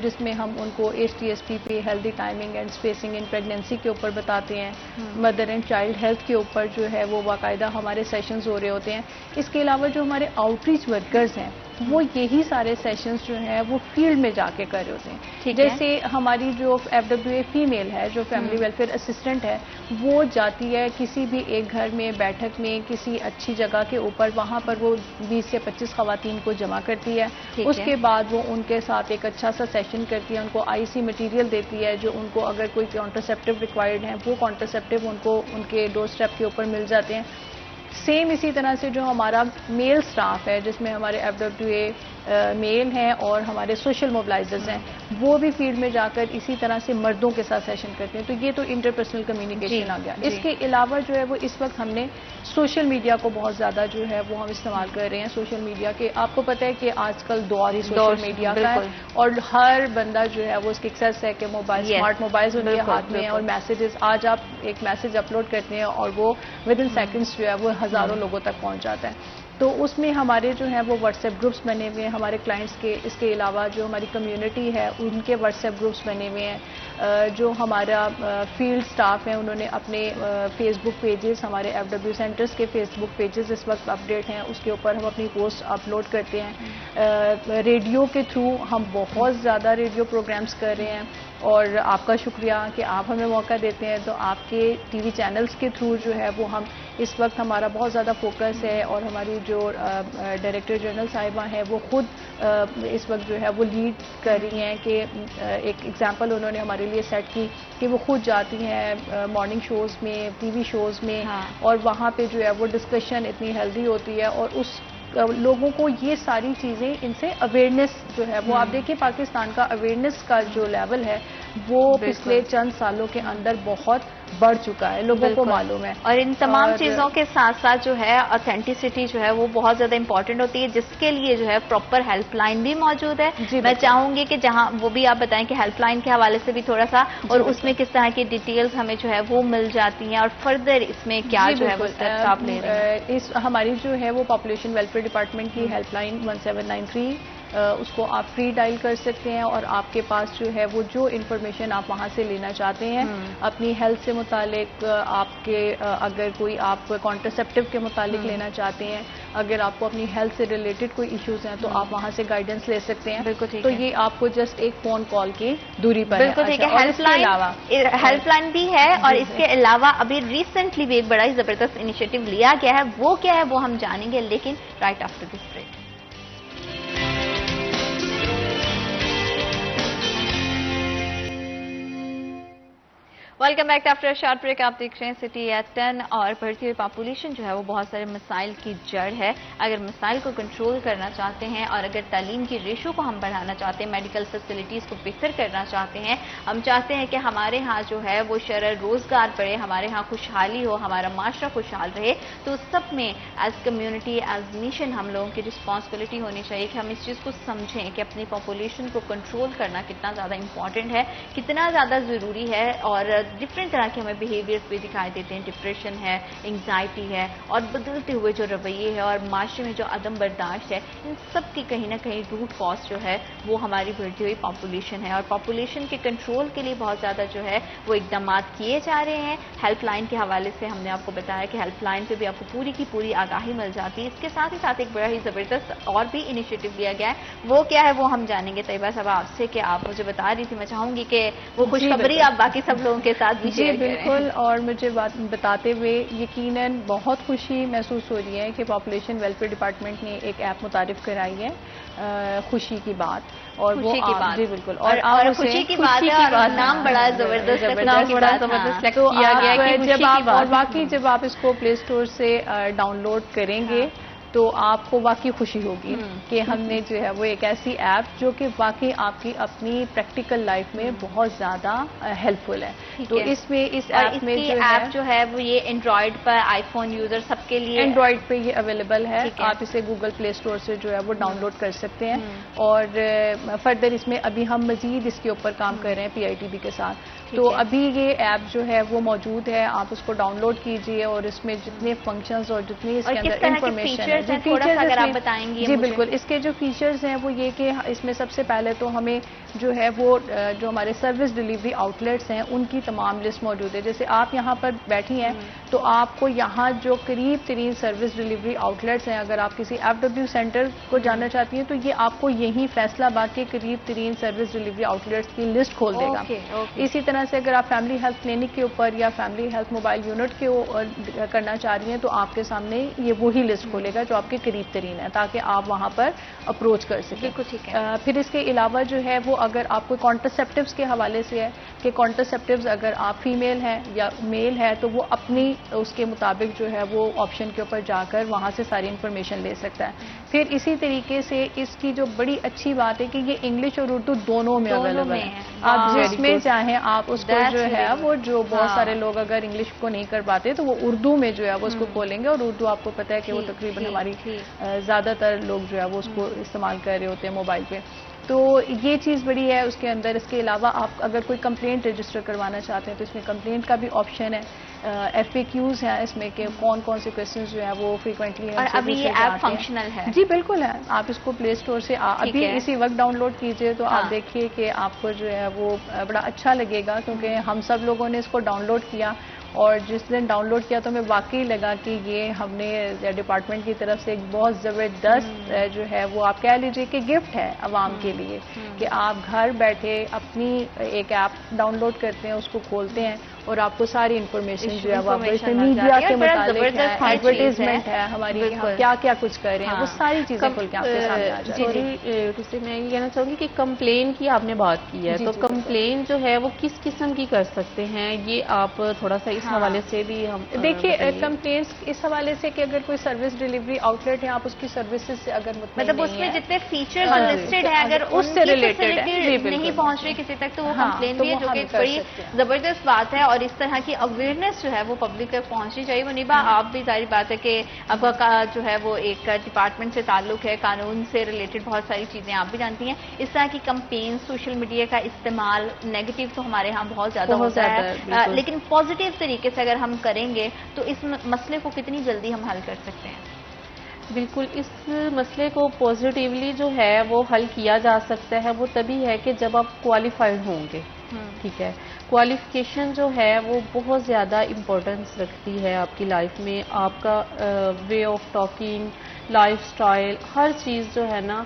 جس میں ہم ان کو HTSP پہ healthy timing and spacing in pregnancy کے اوپر بتاتے ہیں. مدر اینڈ چائلڈ ہیلتھ کے اوپر جو ہے وہ باقاعدہ ہمارے سیشنز ہو رہے ہوتے ہیں. اس کے علاوہ جو ہمارے آؤٹ ریچ ورکرز ہیں وہ یہی سارے سیشنز جو ہیں وہ فیلڈ میں جا کے کر رہے ہوتے ہیں. جیسے ہماری جو FWA فیمیل ہے، جو فیملی ویلفیئر اسسٹنٹ ہے، وہ جاتی ہے کسی بھی ایک گھر میں بیٹھک میں کسی اچھی جگہ کے اوپر، وہاں پر وہ 20 سے 25 خواتین کو جمع کرتی ہے. اس کے بعد وہ ان کے ساتھ ایک اچھا سا سیشن کرتی ہے، ان کو IC مٹیریل دیتی ہے، جو ان کو اگر کوئی کانٹرسیپٹیو ریکوائرڈ ہیں وہ کانٹرسیپٹیو ان کو ان کے ڈور اسٹیپ کے اوپر مل جاتے ہیں. سیم اسی طرح سے جو ہمارا میل سٹاف ہے، جس میں ہمارے FWA میل ہیں اور ہمارے سوشل موبلائزرز ہیں، وہ بھی فیلڈ میں جا کر اسی طرح سے مردوں کے ساتھ سیشن کرتے ہیں. تو یہ تو انٹرپرسنل کمیونیکیشن آ گیا. اس کے علاوہ جو ہے وہ اس وقت ہم نے سوشل میڈیا کو بہت زیادہ جو ہے وہ ہم استعمال کر رہے ہیں. سوشل میڈیا کے آپ کو پتہ ہے کہ آج کل دور ہی سوشل میڈیا کا ہے، اور ہر بندہ جو ہے وہ اس کی ایکسیس ہے کہ موبائل اسمارٹ موبائلز ان کے ہاتھ میں ہیں، اور میسیجز آج آپ ایک میسج اپلوڈ کرتے ہیں اور وہ ود ان سیکنڈس جو ہے وہ ہزاروں لوگوں تک پہنچ جاتا ہے. تو اس میں ہمارے جو ہیں وہ واٹس ایپ گروپس بنے ہوئے ہیں ہمارے کلائنٹس کے. اس کے علاوہ جو ہماری کمیونٹی ہے ان کے واٹس ایپ گروپس بنے ہوئے ہیں. جو ہمارا فیلڈ سٹاف ہے انہوں نے اپنے فیس بک پیجز، ہمارے FW سینٹرز کے فیس بک پیجز اس وقت اپڈیٹ ہیں، اس کے اوپر ہم اپنی پوسٹ اپلوڈ کرتے ہیں. ریڈیو کے تھرو ہم بہت زیادہ ریڈیو پروگرامز کر رہے ہیں، اور آپ کا شکریہ کہ آپ ہمیں موقع دیتے ہیں. تو آپ کے ٹی وی چینلز کے تھرو جو ہے وہ ہم اس وقت ہمارا بہت زیادہ فوکس ہے، اور ہماری جو ڈائریکٹر جنرل صاحبہ ہیں وہ خود اس وقت جو ہے وہ لیڈ کر رہی ہیں کہ ایک ایگزامپل انہوں نے ہمارے لیے سیٹ کی کہ وہ خود جاتی ہیں مارننگ شوز میں، ٹی وی شوز میں، اور وہاں پہ جو ہے وہ ڈسکشن اتنی ہیلدی ہوتی ہے، اور اس لوگوں کو یہ ساری چیزیں ان سے اویئرنیس جو ہے وہ آپ دیکھیں پاکستان کا اویئرنیس کا جو لیول ہے وہ پچھلے چند سالوں کے اندر بہت بڑھ چکا ہے، لوگوں کو معلوم ہے. اور ان تمام چیزوں کے ساتھ ساتھ جو ہے آتھینٹسٹی جو ہے وہ بہت زیادہ امپورٹنٹ ہوتی ہے، جس کے لیے جو ہے پراپر ہیلپ لائن بھی موجود ہے. میں چاہوں گی کہ جہاں وہ بھی آپ بتائیں کہ ہیلپ لائن کے حوالے سے بھی تھوڑا سا، اور اس میں کس طرح کی ڈیٹیلز ہمیں جو ہے وہ مل جاتی ہیں، اور فردر اس میں کیا جو ہے وہ اسٹیپس آپ لے رہے ہیں. ہماری جو ہے وہ پاپولیشن ویلفیئر ڈپارٹمنٹ کی ہیلپ لائن 1793 اس کو آپ فری ڈائل کر سکتے ہیں، اور آپ کے پاس جو ہے وہ جو انفارمیشن آپ وہاں سے لینا چاہتے ہیں اپنی ہیلتھ سے متعلق، آپ کے اگر کوئی آپ کانٹرسیپٹیو کے متعلق لینا چاہتے ہیں، اگر آپ کو اپنی ہیلتھ سے ریلیٹڈ کوئی ایشوز ہیں تو آپ وہاں سے گائیڈنس لے سکتے ہیں. تو یہ آپ کو جسٹ ایک فون کال کی دوری پر بالکل ٹھیک ہے. ہیلپ لائن بھی ہے، اور اس کے علاوہ ابھی ریسنٹلی بھی ایک بڑا ہی زبردست انیشیٹو لیا گیا ہے. وہ کیا ہے وہ ہم جانیں گے، لیکن right after this break. Welcome back after short break. آپ دیکھ رہے ہیں سٹی ایٹ 10. اور بڑھتی ہوئی پاپولیشن جو ہے وہ بہت سارے مسائل کی جڑ ہے. اگر مسائل کو کنٹرول کرنا چاہتے ہیں، اور اگر تعلیم کی ریشو کو ہم بڑھانا چاہتے ہیں، میڈیکل فیسلٹیز کو بہتر کرنا چاہتے ہیں، ہم چاہتے ہیں کہ ہمارے ہاں جو ہے وہ شرح روزگار بڑھے، ہمارے ہاں خوشحالی ہو، ہمارا معاشرہ خوشحال رہے، تو سب میں ایز کمیونٹی ایز نیشن ہم لوگوں کی رسپانسبلٹی ہونی چاہیے کہ ہم اس چیز کو سمجھیں کہ اپنی پاپولیشن کو کنٹرول کرنا کتنا زیادہ امپورٹنٹ ہے، کتنا زیادہ ضروری ہے. اور ڈفرینٹ طرح کے ہمیں بیہیویئرز بھی دکھائی دیتے ہیں. ڈپریشن ہے، انگزائٹی ہے، اور بدلتے ہوئے جو رویے ہے، اور معاشرے میں جو عدم برداشت ہے، ان سب کی کہیں نہ کہیں روٹ کاز جو ہے وہ ہماری بڑھتی ہوئی پاپولیشن ہے. اور پاپولیشن کے کنٹرول کے لیے بہت زیادہ جو ہے وہ اقدامات کیے جا رہے ہیں. ہیلپ لائن کے حوالے سے ہم نے آپ کو بتایا کہ ہیلپ لائن پہ بھی آپ کو پوری کی پوری آگاہی مل جاتی ہے. اس کے ساتھ ہی ساتھ ایک بڑا ہی زبردست اور بھی انیشیٹو لیا گیا ہے. وہ کیا ہے وہ ہم جانیں گے. طیبہ صاحب آپ سے کہ آپ مجھے بتا رہی تھی، میں چاہوں گی کہ وہ خوشخبری آپ باقی سب لوگوں کے ساتھ بھی جی شیئر کریں. بالکل. اور مجھے بات بتاتے ہوئے یقیناً بہت خوشی محسوس ہو رہی ہے کہ پاپولیشن ویلفیئر ڈپارٹمنٹ نے ایک ایپ متعارف کرائی ہے, خوشی کی بات. اور وہ خوشی کی بات. جی بالکل. اور خوشی کی بات ہے, اور نام بڑا زبردست تو کیا گیا کہ جب آپ اور واقعی جب آپ اس کو پلے اسٹور سے ڈاؤن لوڈ کریں گے تو آپ کو واقعی خوشی ہوگی کہ ہم نے جو ہے وہ ایک ایسی ایپ جو کہ واقعی آپ کی اپنی پریکٹیکل لائف میں بہت زیادہ ہیلپ فل ہے. تو اس میں اس ایپ میں جو ہے وہ یہ اینڈرائڈ پر آئی فون یوزر سب کے لیے اینڈرائڈ پہ یہ اویلیبل ہے. آپ اسے گوگل پلے اسٹور سے جو ہے وہ ڈاؤن لوڈ کر سکتے ہیں. اور فردر اس میں ابھی ہم مزید اس کے اوپر کام کر رہے ہیں PITB کے ساتھ. تو ابھی یہ ایپ جو ہے وہ موجود ہے, آپ اس کو ڈاؤن لوڈ کیجئے اور اس میں جتنے فنکشنز اور جتنی اس کے اندر انفارمیشن ہے اگر آپ بتائیں گے. جی بالکل. اس کے جو فیچرز ہیں وہ یہ کہ اس میں سب سے پہلے تو ہمیں جو ہے وہ جو ہمارے سروس ڈیلیوری آؤٹ لیٹس ہیں ان کی تمام لسٹ موجود ہے. جیسے آپ یہاں پر بیٹھی ہیں تو آپ کو یہاں جو قریب ترین سروس ڈیلیوری آؤٹ لیٹس ہیں, اگر آپ کسی FW سینٹر کو جاننا چاہتی ہیں تو یہ آپ کو یہی فیصلہ آباد کے قریب ترین سروس ڈیلیوری آؤٹ لیٹس کی لسٹ کھول دے گا. اسی طرح سے اگر آپ فیملی ہیلتھ کلینک کے اوپر یا فیملی ہیلتھ موبائل یونٹ کے کرنا چاہ رہی ہیں تو آپ کے سامنے یہ وہی لسٹ کھولے گا جو آپ کے قریب ترین ہے, تاکہ آپ وہاں پر اپروچ کر سکیں. پھر اس کے علاوہ جو ہے وہ اگر آپ کو کانٹرسیپٹیوز کے حوالے سے ہے کہ کانٹرسیپٹیوز اگر آپ فیمیل ہیں یا میل ہے تو وہ اپنی اس کے مطابق جو ہے وہ آپشن کے اوپر جا کر وہاں سے ساری انفارمیشن لے سکتا ہے. پھر اسی طریقے سے اس کی جو بڑی اچھی بات ہے کہ یہ انگلش اور اردو دونوں میں اویلیبل ہے. آپ جس میں چاہیں آپ اس کو جو ہے وہ جو بہت سارے لوگ اگر انگلش کو نہیں کر پاتے تو وہ اردو میں جو ہے وہ اس کو کھولیں گے, اور اردو آپ کو پتہ ہے کہ وہ تقریباً ہماری زیادہ تر لوگ جو ہے وہ اس کو استعمال کر رہے ہوتے ہیں موبائل پہ. تو یہ چیز بڑی ہے اس کے اندر. اس کے علاوہ آپ اگر کوئی کمپلینٹ رجسٹر کروانا چاہتے ہیں تو اس میں کمپلینٹ کا بھی آپشن ہے. FAQs ہیں اس میں کہ کون کون سے کوشچنز جو ہیں وہ فریکوینٹلی اور ابھی یہ ایپ فنکشنل ہے. جی بالکل ہے. آپ اس کو پلے اسٹور سے ابھی اسی وقت ڈاؤن لوڈ کیجئے تو آپ دیکھیے کہ آپ کو جو ہے وہ بڑا اچھا لگے گا, کیونکہ ہم سب لوگوں نے اس کو ڈاؤن لوڈ کیا اور جس دن ڈاؤن لوڈ کیا تو ہمیں واقعی لگا کہ یہ ہم نے ڈپارٹمنٹ کی طرف سے ایک بہت زبردست جو ہے وہ آپ کہہ لیجئے کہ گفٹ ہے عوام کے لیے, کہ آپ گھر بیٹھے اپنی ایک ایپ ڈاؤن لوڈ کرتے ہیں, اس کو کھولتے ہیں اور آپ کو ساری انفارمیشن جو ہے وہ میڈیا کے متعلق ہے, ایڈورٹیزمنٹ ہے ہماری کیا کیا کچھ کر رہے ہیں, وہ ساری چیزیں کھول کے آپ کے سامنے آ جاتی ہیں. میں یہ کہنا چاہوں گی کہ کمپلین کی آپ نے بات کی ہے, تو کمپلین جو ہے وہ کس قسم کی کر سکتے ہیں, یہ آپ تھوڑا سا اس حوالے سے بھی ہم دیکھیے کمپلینس اس حوالے سے کہ اگر کوئی سروس ڈیلیوری آؤٹ لیٹ ہے آپ اس کی سروسز سے اگر مطلب اس میں جتنے فیچر لسٹڈ ہیں اگر اس سے ریلیٹڈ نہیں پہنچ رہی کسی تک تو وہ کمپلین بھی ہے, جو کہ بڑی زبردست بات ہے. اور اس طرح کی اویئرنیس جو ہے وہ پبلک تک پہنچنی چاہیے. وہ نیبا آپ بھی ظاہر بات ہے کہ آپ کا جو ہے وہ ایک ڈپارٹمنٹ سے تعلق ہے, قانون سے ریلیٹڈ بہت ساری چیزیں آپ بھی جانتی ہیں. اس طرح کی کمپین سوشل میڈیا کا استعمال نیگیٹو تو ہمارے ہاں بہت زیادہ ہوتا ہے, لیکن پازیٹیو طریقے سے اگر ہم کریں گے تو اس مسئلے کو کتنی جلدی ہم حل کر سکتے ہیں؟ بالکل اس مسئلے کو پازیٹیولی جو ہے وہ حل کیا جا سکتا ہے وہ تبھی ہے کہ جب آپ کوالیفائڈ ہوں گے. ٹھیک ہے, کوالیفیکیشن جو ہے وہ بہت زیادہ امپورٹنس رکھتی ہے آپ کی لائف میں. آپ کا way of talking, lifestyle, ہر چیز جو ہے نا,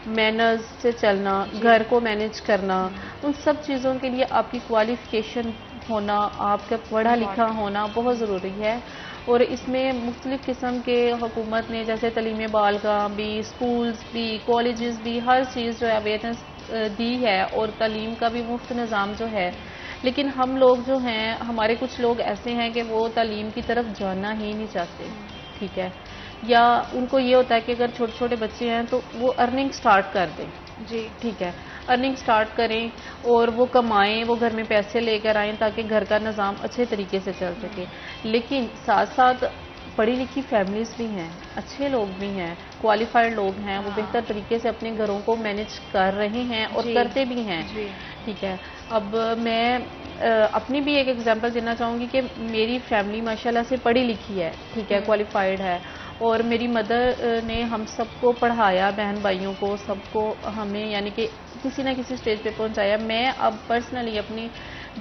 مینرز سے چلنا, گھر کو مینیج کرنا, ان سب چیزوں کے لیے آپ کی کوالیفیکیشن ہونا, آپ کا پڑھا لکھا ہونا بہت ضروری ہے. اور اس میں مختلف قسم کے حکومت نے جیسے تعلیم بالغاں بھی, اسکولز بھی, کالجز بھی, ہر چیز جو ہے اویئرنیس دی ہے, اور تعلیم کا بھی مفت نظام جو ہے. لیکن ہم لوگ جو ہیں, ہمارے کچھ لوگ ایسے ہیں کہ وہ تعلیم کی طرف جانا ہی نہیں چاہتے. ٹھیک ہے, یا ان کو یہ ہوتا ہے کہ اگر چھوٹے چھوٹے بچے ہیں تو وہ ارننگ سٹارٹ کر دیں. جی ٹھیک ہے, ارننگ سٹارٹ کریں اور وہ کمائیں, وہ گھر میں پیسے لے کر آئیں تاکہ گھر کا نظام اچھے طریقے سے چل سکے. لیکن ساتھ ساتھ پڑھی لکھی فیملیز بھی ہیں, اچھے لوگ بھی ہیں, کوالیفائڈ لوگ ہیں, وہ بہتر طریقے سے اپنے گھروں کو مینیج کر رہے ہیں اور کرتے بھی ہیں. ٹھیک ہے, اب میں اپنی بھی ایک ایگزامپل دینا چاہوں گی کہ میری فیملی ماشاءاللہ سے پڑھی لکھی ہے. ٹھیک ہے, کوالیفائڈ ہے, اور میری مدر نے ہم سب کو پڑھایا, بہن بھائیوں کو سب کو ہمیں یعنی کہ کسی نہ کسی سٹیج پہ پہنچایا. میں اب پرسنلی اپنی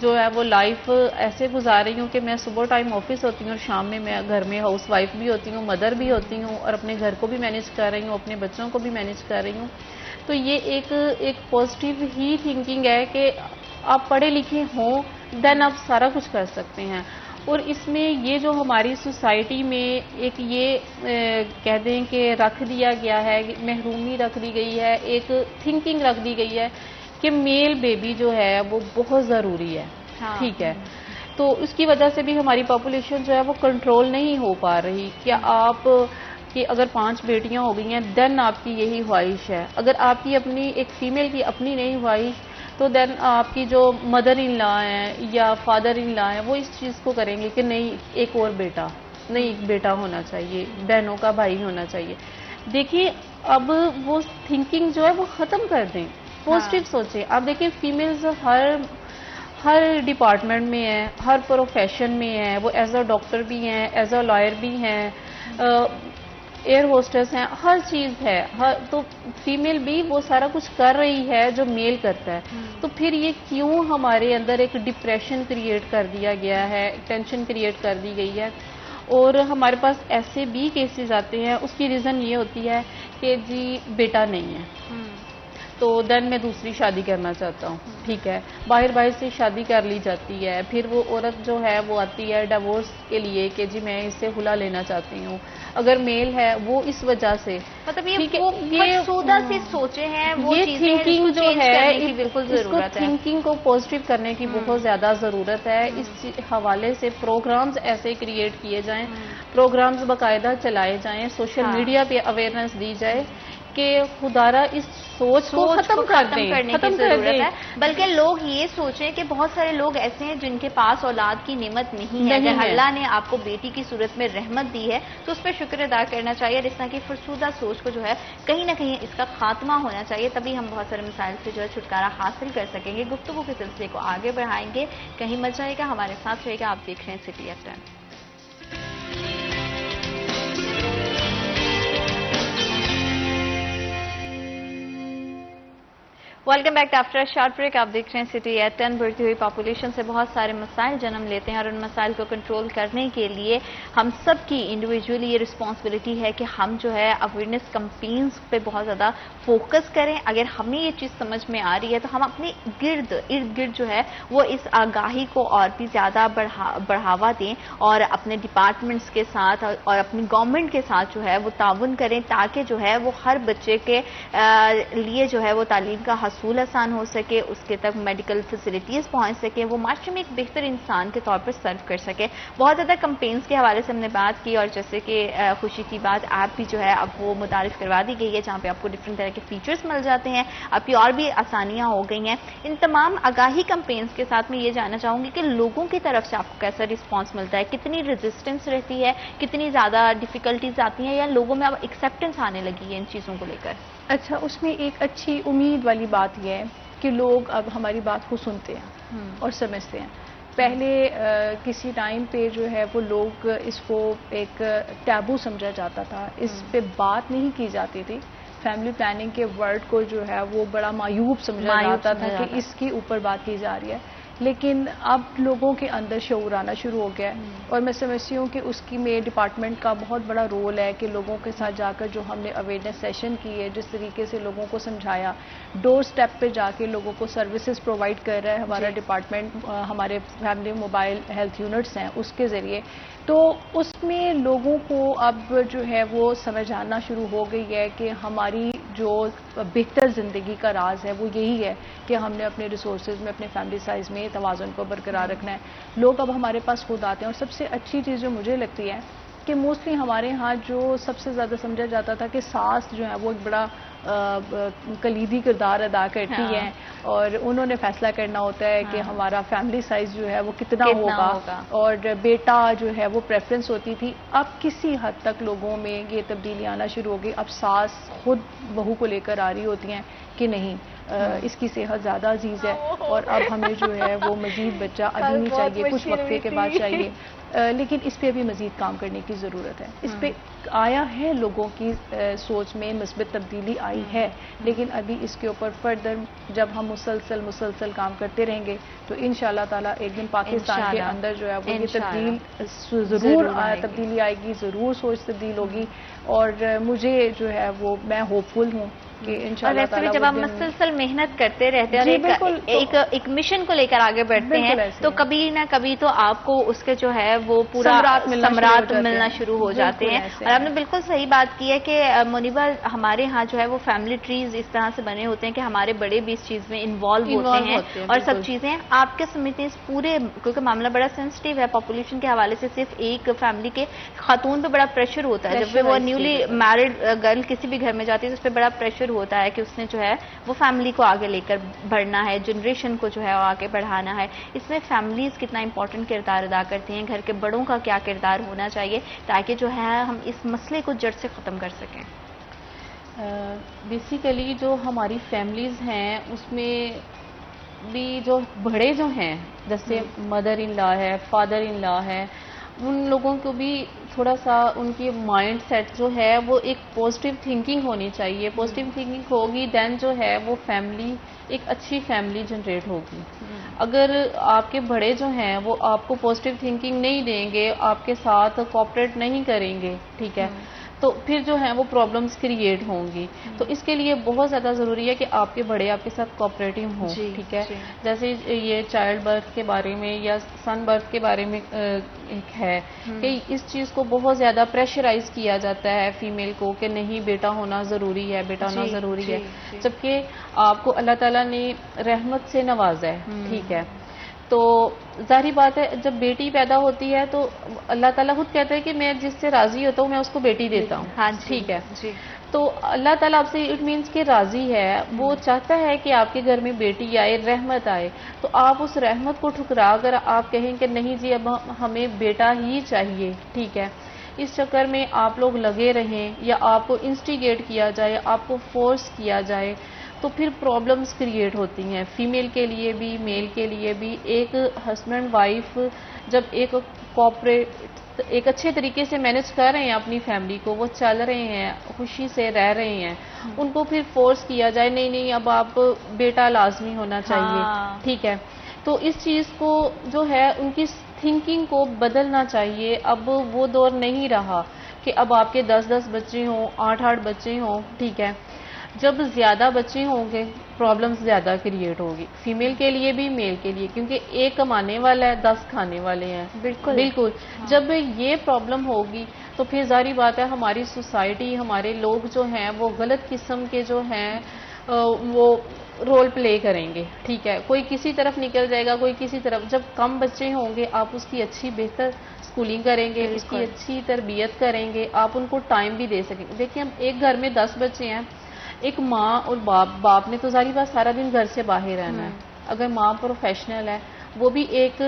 جو ہے وہ لائف ایسے گزار رہی ہوں کہ میں صبح ٹائم آفس ہوتی ہوں اور شام میں گھر میں ہاؤس وائف بھی ہوتی ہوں, مدر بھی ہوتی ہوں, اور اپنے گھر کو بھی مینیج کر رہی ہوں, اپنے بچوں کو بھی مینیج کر رہی ہوں. تو یہ ایک پازیٹیو ہی تھنکنگ ہے کہ آپ پڑھے لکھے ہوں دین آپ سارا کچھ کر سکتے ہیں. اور اس میں یہ جو ہماری سوسائٹی میں ایک یہ کہہ دیں کہ رکھ دیا گیا ہے, محرومی رکھ دی گئی ہے, ایک تھنکنگ رکھ دی گئی ہے کہ میل بیبی جو ہے وہ بہت ضروری ہے. ٹھیک ہے, تو اس کی وجہ سے بھی ہماری پاپولیشن جو ہے وہ کنٹرول نہیں ہو پا رہی. کیا آپ کہ اگر 5 بیٹیاں ہو گئی ہیں دین آپ کی یہی خواہش ہے. اگر آپ کی اپنی ایک فیمیل کی اپنی نہیں خواہش تو دین آپ کی جو مدر ان لا ہیں یا فادر ان لا ہیں وہ اس چیز کو کریں گے کہ نہیں ایک اور بیٹا, نہیں ایک بیٹا ہونا چاہیے, بہنوں کا بھائی ہونا چاہیے. دیکھیے اب وہ تھنکنگ جو ہے وہ ختم کر دیں, پازیٹیو سوچیں. آپ دیکھیں فیمیلز ہر ڈپارٹمنٹ میں ہیں, ہر پروفیشن میں ہیں, وہ ایز اے ڈاکٹر بھی ہیں, ایز اے لائر بھی ہیں, ایئر ہوسٹس ہیں, ہر چیز ہے. تو فیمیل بھی وہ سارا کچھ کر رہی ہے جو میل کرتا ہے. تو پھر یہ کیوں ہمارے اندر ایک ڈپریشن کریٹ کر دیا گیا ہے, ٹینشن کریٹ کر دی گئی ہے. اور ہمارے پاس ایسے بھی کیسز آتے ہیں, اس کی ریزن یہ ہوتی ہے کہ جی بیٹا نہیں ہے تو دین میں دوسری شادی کرنا چاہتا ہوں. ٹھیک ہے, باہر سے شادی کر لی جاتی ہے, پھر وہ عورت جو ہے وہ آتی ہے ڈیورس کے لیے کہ جی میں اس سے خلا لینا چاہتی ہوں. اگر میل ہے وہ اس وجہ سے مطلب یہ فرسودہ سی سوچے ہیں, وہ یہ چیزیں ہیں تھنکنگ جو ہے بالکل اس کو ضرورت ہے. تھنکنگ کو پازیٹیو کرنے کی بہت زیادہ ضرورت ہے. اس حوالے سے پروگرامز ایسے کریٹ کیے جائیں, پروگرامز باقاعدہ چلائے جائیں, سوشل میڈیا پہ اویئرنیس دی جائے کہ خدارہ اس سوچ کو ختم کرنے کی ضرورت ہے. بلکہ لوگ یہ سوچیں کہ بہت سارے لوگ ایسے ہیں جن کے پاس اولاد کی نعمت نہیں ہے. اگر اللہ نے آپ کو بیٹی کی صورت میں رحمت دی ہے تو اس پہ شکر ادا کرنا چاہیے. اور اس طرح کی فرسودہ سوچ کو جو ہے کہیں نہ کہیں اس کا خاتمہ ہونا چاہیے, تبھی ہم بہت سارے مسائل سے جو ہے چھٹکارا حاصل کر سکیں گے. گفتگو کے سلسلے کو آگے بڑھائیں گے, کہیں مت جائے گا, ہمارے ساتھ رہے گا. آپ دیکھ رہے ہیں city F 10. Welcome back after short break. آپ دیکھ رہے ہیں سٹی ایٹ 10. بڑھتی ہوئی پاپولیشن سے بہت سارے مسائل جنم لیتے ہیں اور ان مسائل کو کنٹرول کرنے کے لیے ہم سب کی انڈیویجولی یہ رسپانسبلٹی ہے کہ ہم جو ہے اویئرنیس کمپینز پہ بہت زیادہ فوکس کریں. اگر ہمیں یہ چیز سمجھ میں آ رہی ہے تو ہم اپنے ارد گرد جو ہے وہ اس آگاہی کو اور بھی زیادہ بڑھاوا دیں اور اپنے ڈپارٹمنٹس کے ساتھ اور اپنی گورنمنٹ کے ساتھ جو ہے وہ تعاون کریں, تاکہ جو ہے وہ ہر بچے کے لیے جو ہے وہ تعلیم کا حصول آسان ہو سکے, اس کے تک میڈیکل فیسلٹیز پہنچ سکے, وہ معاشرے میں ایک بہتر انسان کے طور پر سرو کر سکے. بہت زیادہ کمپینز کے حوالے سے ہم نے بات کی, اور جیسے کہ خوشی کی بات ایپ بھی جو ہے اب وہ متعارف کروا دی گئی ہے جہاں پہ آپ کو ڈفرینٹ طرح کے فیچرز مل جاتے ہیں, آپ کی اور بھی آسانیاں ہو گئی ہیں. ان تمام آگاہی کمپینز کے ساتھ میں یہ جاننا چاہوں گی کہ لوگوں کی طرف سے آپ کو کیسا رسپانس ملتا ہے, کتنی ریزسٹنس رہتی ہے, کتنی زیادہ ڈیفیکلٹیز آتی ہیں, یا لوگوں میں اب ایکسیپٹنس آنے لگی ہے ان چیزوں کو لے کر؟ اچھا, اس میں ایک اچھی امید والی بات یہ ہے کہ لوگ اب ہماری بات کو سنتے ہیں اور سمجھتے ہیں. پہلے کسی ٹائم پہ جو ہے وہ لوگ اس کو ایک ٹیبو سمجھا جاتا تھا, اس پہ بات نہیں کی جاتی تھی. فیملی پلاننگ کے ورڈ کو جو ہے وہ بڑا معیوب سمجھا جاتا تھا کہ اس کے اوپر بات کی جا رہی ہے. لیکن اب لوگوں کے اندر شعور آنا شروع ہو گیا ہے, اور میں سمجھتی ہوں کہ اس کی میں ڈپارٹمنٹ کا بہت بڑا رول ہے کہ لوگوں کے ساتھ جا کر جو ہم نے اویئرنیس سیشن کی ہے, جس طریقے سے لوگوں کو سمجھایا, ڈور سٹیپ پہ جا کے لوگوں کو سروسز پرووائڈ کر رہا ہے ہمارا ڈپارٹمنٹ. ہمارے فیملی موبائل ہیلتھ یونٹس ہیں اس کے ذریعے, تو اس میں لوگوں کو اب جو ہے وہ سمجھ آنا شروع ہو گئی ہے کہ ہماری جو بہتر زندگی کا راز ہے وہ یہی ہے کہ ہم نے اپنے ریسورسز میں, اپنے فیملی سائز میں توازن کو برقرار رکھنا ہے. لوگ اب ہمارے پاس خود آتے ہیں, اور سب سے اچھی چیز جو مجھے لگتی ہے کہ موسٹلی ہمارے ہاں جو سب سے زیادہ سمجھا جاتا تھا کہ ساس جو ہے وہ ایک بڑا کلیدی کردار ادا کرتی ہیں, اور انہوں نے فیصلہ کرنا ہوتا ہے کہ ہمارا فیملی سائز جو ہے وہ کتنا ہوگا, اور بیٹا جو ہے وہ پریفرنس ہوتی تھی. اب کسی حد تک لوگوں میں یہ تبدیلی آنا شروع ہو گئی. اب ساس خود بہو کو لے کر آ رہی ہوتی ہیں کہ نہیں, اس کی صحت زیادہ عزیز ہے, اور اب ہمیں جو ہے وہ مزید بچہ ابھی نہیں چاہیے, کچھ وقفے کے بعد چاہیے. لیکن اس پہ ابھی مزید کام کرنے کی ضرورت ہے. اس پہ آیا ہے لوگوں کی سوچ میں مثبت تبدیلی آئی ہے, لیکن ابھی اس کے اوپر فردر جب ہم مسلسل کام کرتے رہیں گے تو انشاءاللہ تعالیٰ ایک دن پاکستان کے اندر جو ہے وہ یہ تبدیلی آئے گی, ضرور سوچ تبدیل ہوگی. اور مجھے جو ہے وہ میں ہوپ فل ہوں کہ انشاءاللہ تعالیٰ جب آپ مسلسل محنت کرتے رہتے ہیں اور ایک مشن کو لے کر آگے بڑھتے ہیں تو کبھی نہ کبھی تو آپ کو اس کے جو ہے وہ پورا ثمرات ملنا شروع ہو جاتے ہیں. اور آپ نے بالکل صحیح بات کی ہے کہ منیبا ہمارے ہاں جو ہے وہ فیملی ٹریز اس طرح سے بنے ہوتے ہیں کہ ہمارے بڑے بھی اس چیز میں انوالو ہوتے ہیں اور سب چیزیں. آپ کے سمجھتے ہیں اس پورے, کیونکہ معاملہ بڑا سینسٹیو ہے پاپولیشن کے حوالے سے, صرف ایک فیملی کے خاتون پہ بڑا پریشر ہوتا ہے جب وہ نیولی میرڈ گرل کسی بھی گھر میں جاتی ہے تو اس پہ بڑا پریشر ہوتا ہے کہ اس نے جو ہے وہ فیملی کو آگے لے کر بڑھنا ہے, جنریشن کو جو ہے وہ آگے بڑھانا ہے. اس میں فیملیز کتنا امپورٹنٹ کردار ادا کرتی ہیں, گھر کے بڑوں کا کیا کردار ہونا چاہیے تاکہ جو ہے ہم اس مسئلے کو جڑ سے ختم کر سکیں. بیسیکلی جو ہماری فیملیز ہیں اس میں بھی جو بڑے جو ہیں جیسے مدر ان لا ہے, فادر ان لا ہے, ان لوگوں کو بھی تھوڑا سا ان کی مائنڈ سیٹ جو ہے وہ ایک پازیٹیو تھنکنگ ہونی چاہیے. پازیٹیو تھنکنگ ہوگی دین جو ہے وہ فیملی ایک اچھی فیملی جنریٹ ہوگی. اگر آپ کے بڑے جو ہیں وہ آپ کو پازیٹیو تھنکنگ نہیں دیں گے, آپ کے ساتھ کوآپریٹ نہیں کریں گے, ٹھیک ہے, تو پھر جو ہے وہ پرابلمس کریٹ ہوں گی. تو اس کے لیے بہت زیادہ ضروری ہے کہ آپ کے بڑے آپ کے ساتھ کوآپریٹو ہوں, ٹھیک ہے. جیسے یہ چائلڈ برتھ کے بارے میں یا سن برتھ کے بارے میں ایک ہے کہ اس چیز کو بہت زیادہ پریشرائز کیا جاتا ہے فیمیل کو کہ نہیں بیٹا ہونا ضروری ہے, بیٹا ہونا ضروری ہے, جبکہ آپ کو اللہ تعالیٰ نے رحمت سے نوازا ہے, ٹھیک ہے. تو ظاہری بات ہے جب بیٹی پیدا ہوتی ہے تو اللہ تعالیٰ خود کہتا ہے کہ میں جس سے راضی ہوتا ہوں میں اس کو بیٹی دیتا ہوں, ٹھیک ہے. تو اللہ تعالیٰ آپ سے اٹ مینس کہ راضی ہے, وہ چاہتا ہے کہ آپ کے گھر میں بیٹی آئے, رحمت آئے. تو آپ اس رحمت کو ٹھکرا کر آپ کہیں کہ نہیں جی اب ہمیں بیٹا ہی چاہیے, ٹھیک ہے, اس چکر میں آپ لوگ لگے رہیں یا آپ کو انسٹیگیٹ کیا جائے, آپ کو فورس کیا جائے, تو پھر پرابلمس کریٹ ہوتی ہیں فیمیل کے لیے بھی میل کے لیے بھی. ایک ہسبینڈ وائف جب ایک اچھے طریقے سے مینج کر رہے ہیں اپنی فیملی کو, وہ چل رہے ہیں, خوشی سے رہ رہے ہیں, ان کو پھر فورس کیا جائے نہیں اب آپ بیٹا لازمی ہونا چاہیے, ٹھیک ہے. تو اس چیز کو جو ہے ان کی تھنکنگ کو بدلنا چاہیے. اب وہ دور نہیں رہا کہ اب آپ کے 10 بچے ہوں, 8 بچے ہوں, ٹھیک ہے. جب زیادہ بچے ہوں گے پرابلمس زیادہ کریٹ ہوگی فیمیل کے لیے بھی میل کے لیے, کیونکہ ایک کمانے والا ہے 10 کھانے والے ہیں. بالکل جب یہ پرابلم ہوگی تو پھر ظاہری بات ہے ہماری سوسائٹی, ہمارے لوگ جو ہیں وہ غلط قسم کے جو ہیں وہ رول پلے کریں گے, ٹھیک ہے. کوئی کسی طرف نکل جائے گا, کوئی کسی طرف. جب کم بچے ہوں گے آپ اس کی اچھی بہتر اسکولنگ کریں گے, اس کی اچھی تربیت کریں گے, آپ ان کو ٹائم بھی دے سکیں گے. دیکھیں ہم ایک گھر میں 10 بچے ہیں, ایک ماں اور باپ نے تو ظاہری بات سارا دن گھر سے باہر رہنا ہے. اگر ماں پروفیشنل ہے وہ بھی ایک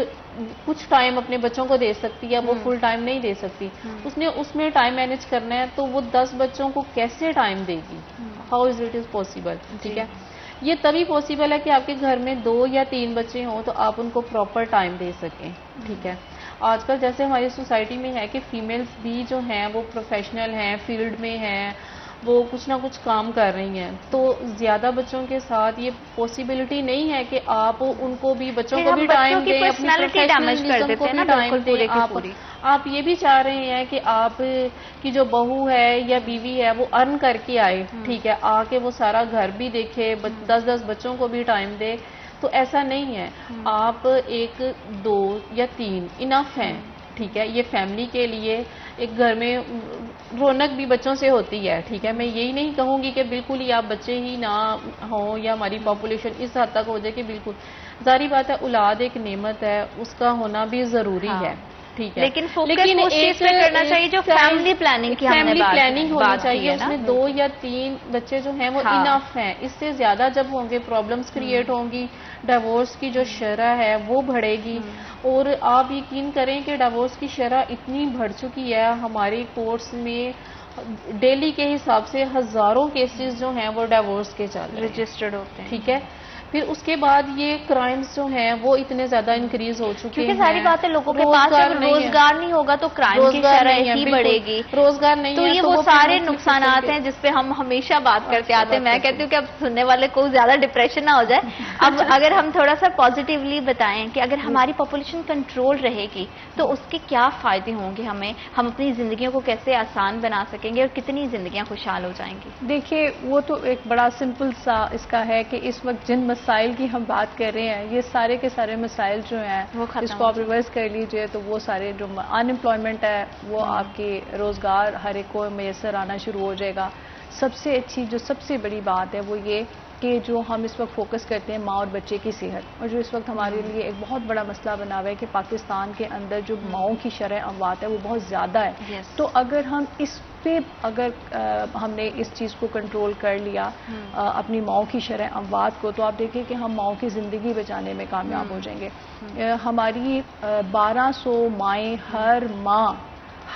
کچھ ٹائم اپنے بچوں کو دے سکتی ہے, وہ فل ٹائم نہیں دے سکتی, اس نے اس میں ٹائم مینج کرنا ہے. تو وہ 10 بچوں کو کیسے ٹائم دے گی؟ How is it is possible, ٹھیک ہے. یہ تبھی پاسبل ہے کہ آپ کے گھر میں 2 یا 3 بچے ہوں تو آپ ان کو پراپر ٹائم دے سکیں, ٹھیک ہے. آج کل جیسے ہماری سوسائٹی میں ہے کہ فیمیلز بھی جو ہیں وہ پروفیشنل ہیں, فیلڈ میں ہیں, وہ کچھ نہ کچھ کام کر رہی ہیں, تو زیادہ بچوں کے ساتھ یہ پاسبلٹی نہیں ہے کہ آپ ان کو بھی بچوں کو بھی ٹائم دیں, اپنی پروفیشنلزم کو بھی ٹائم دیں. آپ یہ بھی چاہ رہے ہیں کہ آپ کی جو بہو ہے یا بیوی ہے وہ ارن کر کے آئے, ٹھیک ہے, آ کے وہ سارا گھر بھی دیکھے, 10 بچوں کو بھی ٹائم دے. تو ایسا نہیں ہے, آپ 1 2 یا 3 انف ہیں, ٹھیک ہے. یہ فیملی کے لیے ایک گھر میں رونق بھی بچوں سے ہوتی ہے, ٹھیک ہے. میں یہی نہیں کہوں گی کہ بالکل ہی آپ بچے ہی نہ ہوں یا ہماری پاپولیشن اس حد تک ہو جائے کہ بالکل. ظاہری بات ہے اولاد ایک نعمت ہے, اس کا ہونا بھی ضروری ہے, ٹھیک ہے. لیکن اس چیز پہ کرنا چاہیے جو فیملی پلاننگ کی فیملی پلاننگ ہونی چاہیے. اس میں 2 یا 3 بچے جو ہیں وہ انف ہیں. اس سے زیادہ جب ہوں گے پرابلمس کریٹ ہوں گی, ڈیورس کی جو شرح ہے وہ بڑھے گی. اور آپ یقین کریں کہ ڈیورس کی شرح اتنی بڑھ چکی ہے ہماری کورٹس میں, ڈیلی کے حساب سے ہزاروں کیسز جو ہیں وہ ڈیورس کے چل رہے ہیں, رجسٹرڈ ہوتے ہیں, ٹھیک ہے. پھر اس کے بعد یہ کرائمز جو ہیں وہ اتنے زیادہ انکریز ہو چکے ہیں، کیونکہ ساری بات ہے لوگوں کے پاس جب روزگار نہیں ہوگا تو کرائم کی شرح ہی بڑھے گی، روزگار نہیں تو ہے یہ وہ سارے نقصانات ہیں جس پہ ہم ہمیشہ بات کرتے آتے ہیں. میں کہتی ہوں کہ اب سننے والے کو زیادہ ڈپریشن نہ ہو جائے. اب اگر ہم تھوڑا سا پازیٹیولی بتائیں کہ اگر ہماری پاپولیشن کنٹرول رہے گی تو اس کے کیا فائدے ہوں گے ہمیں، ہم اپنی زندگیوں کو کیسے آسان بنا سکیں گے اور کتنی زندگیاں خوشحال ہو جائیں گی؟ دیکھیے وہ تو ایک بڑا سمپل سا اس کا ہے کہ اس وقت جن مسائل کی ہم بات کر رہے ہیں یہ سارے کے سارے مسائل جو ہیں وہ ختم اس کو آپ ریورس کر لیجئے تو وہ سارے جو ان امپلائمنٹ ہے وہ آپ کی روزگار ہر ایک کو میسر آنا شروع ہو جائے گا. سب سے اچھی جو سب سے بڑی بات ہے وہ یہ کہ جو ہم اس وقت فوکس کرتے ہیں ماں اور بچے کی صحت، اور جو اس وقت ہمارے لیے ایک بہت بڑا مسئلہ بنا ہوا ہے کہ پاکستان کے اندر جو ماؤں کی شرح اموات ہے وہ بہت زیادہ ہے. تو اگر ہم اس پہ ہم نے اس چیز کو کنٹرول کر لیا اپنی ماؤں کی شرح اموات کو، تو آپ دیکھیں کہ ہم ماؤں کی زندگی بچانے میں کامیاب ہو جائیں گے. ہماری 1200 مائیں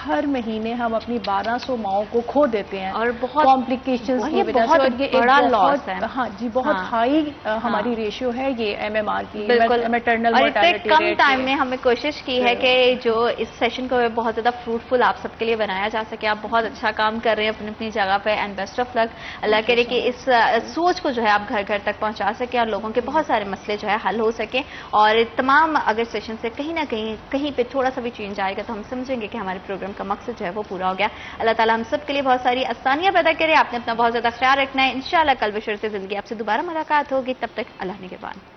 ہر مہینے ہم اپنی 1200 ماؤں کو کھو دیتے ہیں اور بہت کمپلیکیشنز کی وجہ سے، اور یہ بڑا ایک لاس ہے. ہاں جی بہت ہائی ہماری ریشیو ہے یہ MMR کی، میٹرنل اور مورٹیلٹی کم ریٹ. ٹائم میں ہمیں کوشش کی ہے کہ جو اس سیشن کو بہت زیادہ فروٹفل آپ سب کے لیے بنایا جا سکے. آپ بہت اچھا کام کر رہے ہیں اپنی اپنی جگہ پہ، اینڈ بیسٹ آف لک. اللہ کرے کہ اس سوچ کو جو ہے آپ گھر گھر تک پہنچا سکیں اور لوگوں کے بہت سارے مسئلے جو ہے حل ہو سکیں. اور تمام اگر سیشن سے کہیں نہ کہیں پہ تھوڑا سا بھی چینج آئے گا تو ہم سمجھیں گے کہ ہمارے پروگرام کا مقصد جو ہے وہ پورا ہو گیا. اللہ تعالیٰ ہم سب کے لیے بہت ساری آسانیاں پیدا کرے. آپ نے اپنا بہت زیادہ خیال رکھنا ہے. انشاءاللہ کل بشرط زندگی آپ سے دوبارہ ملاقات ہوگی. تب تک اللہ نگہبان.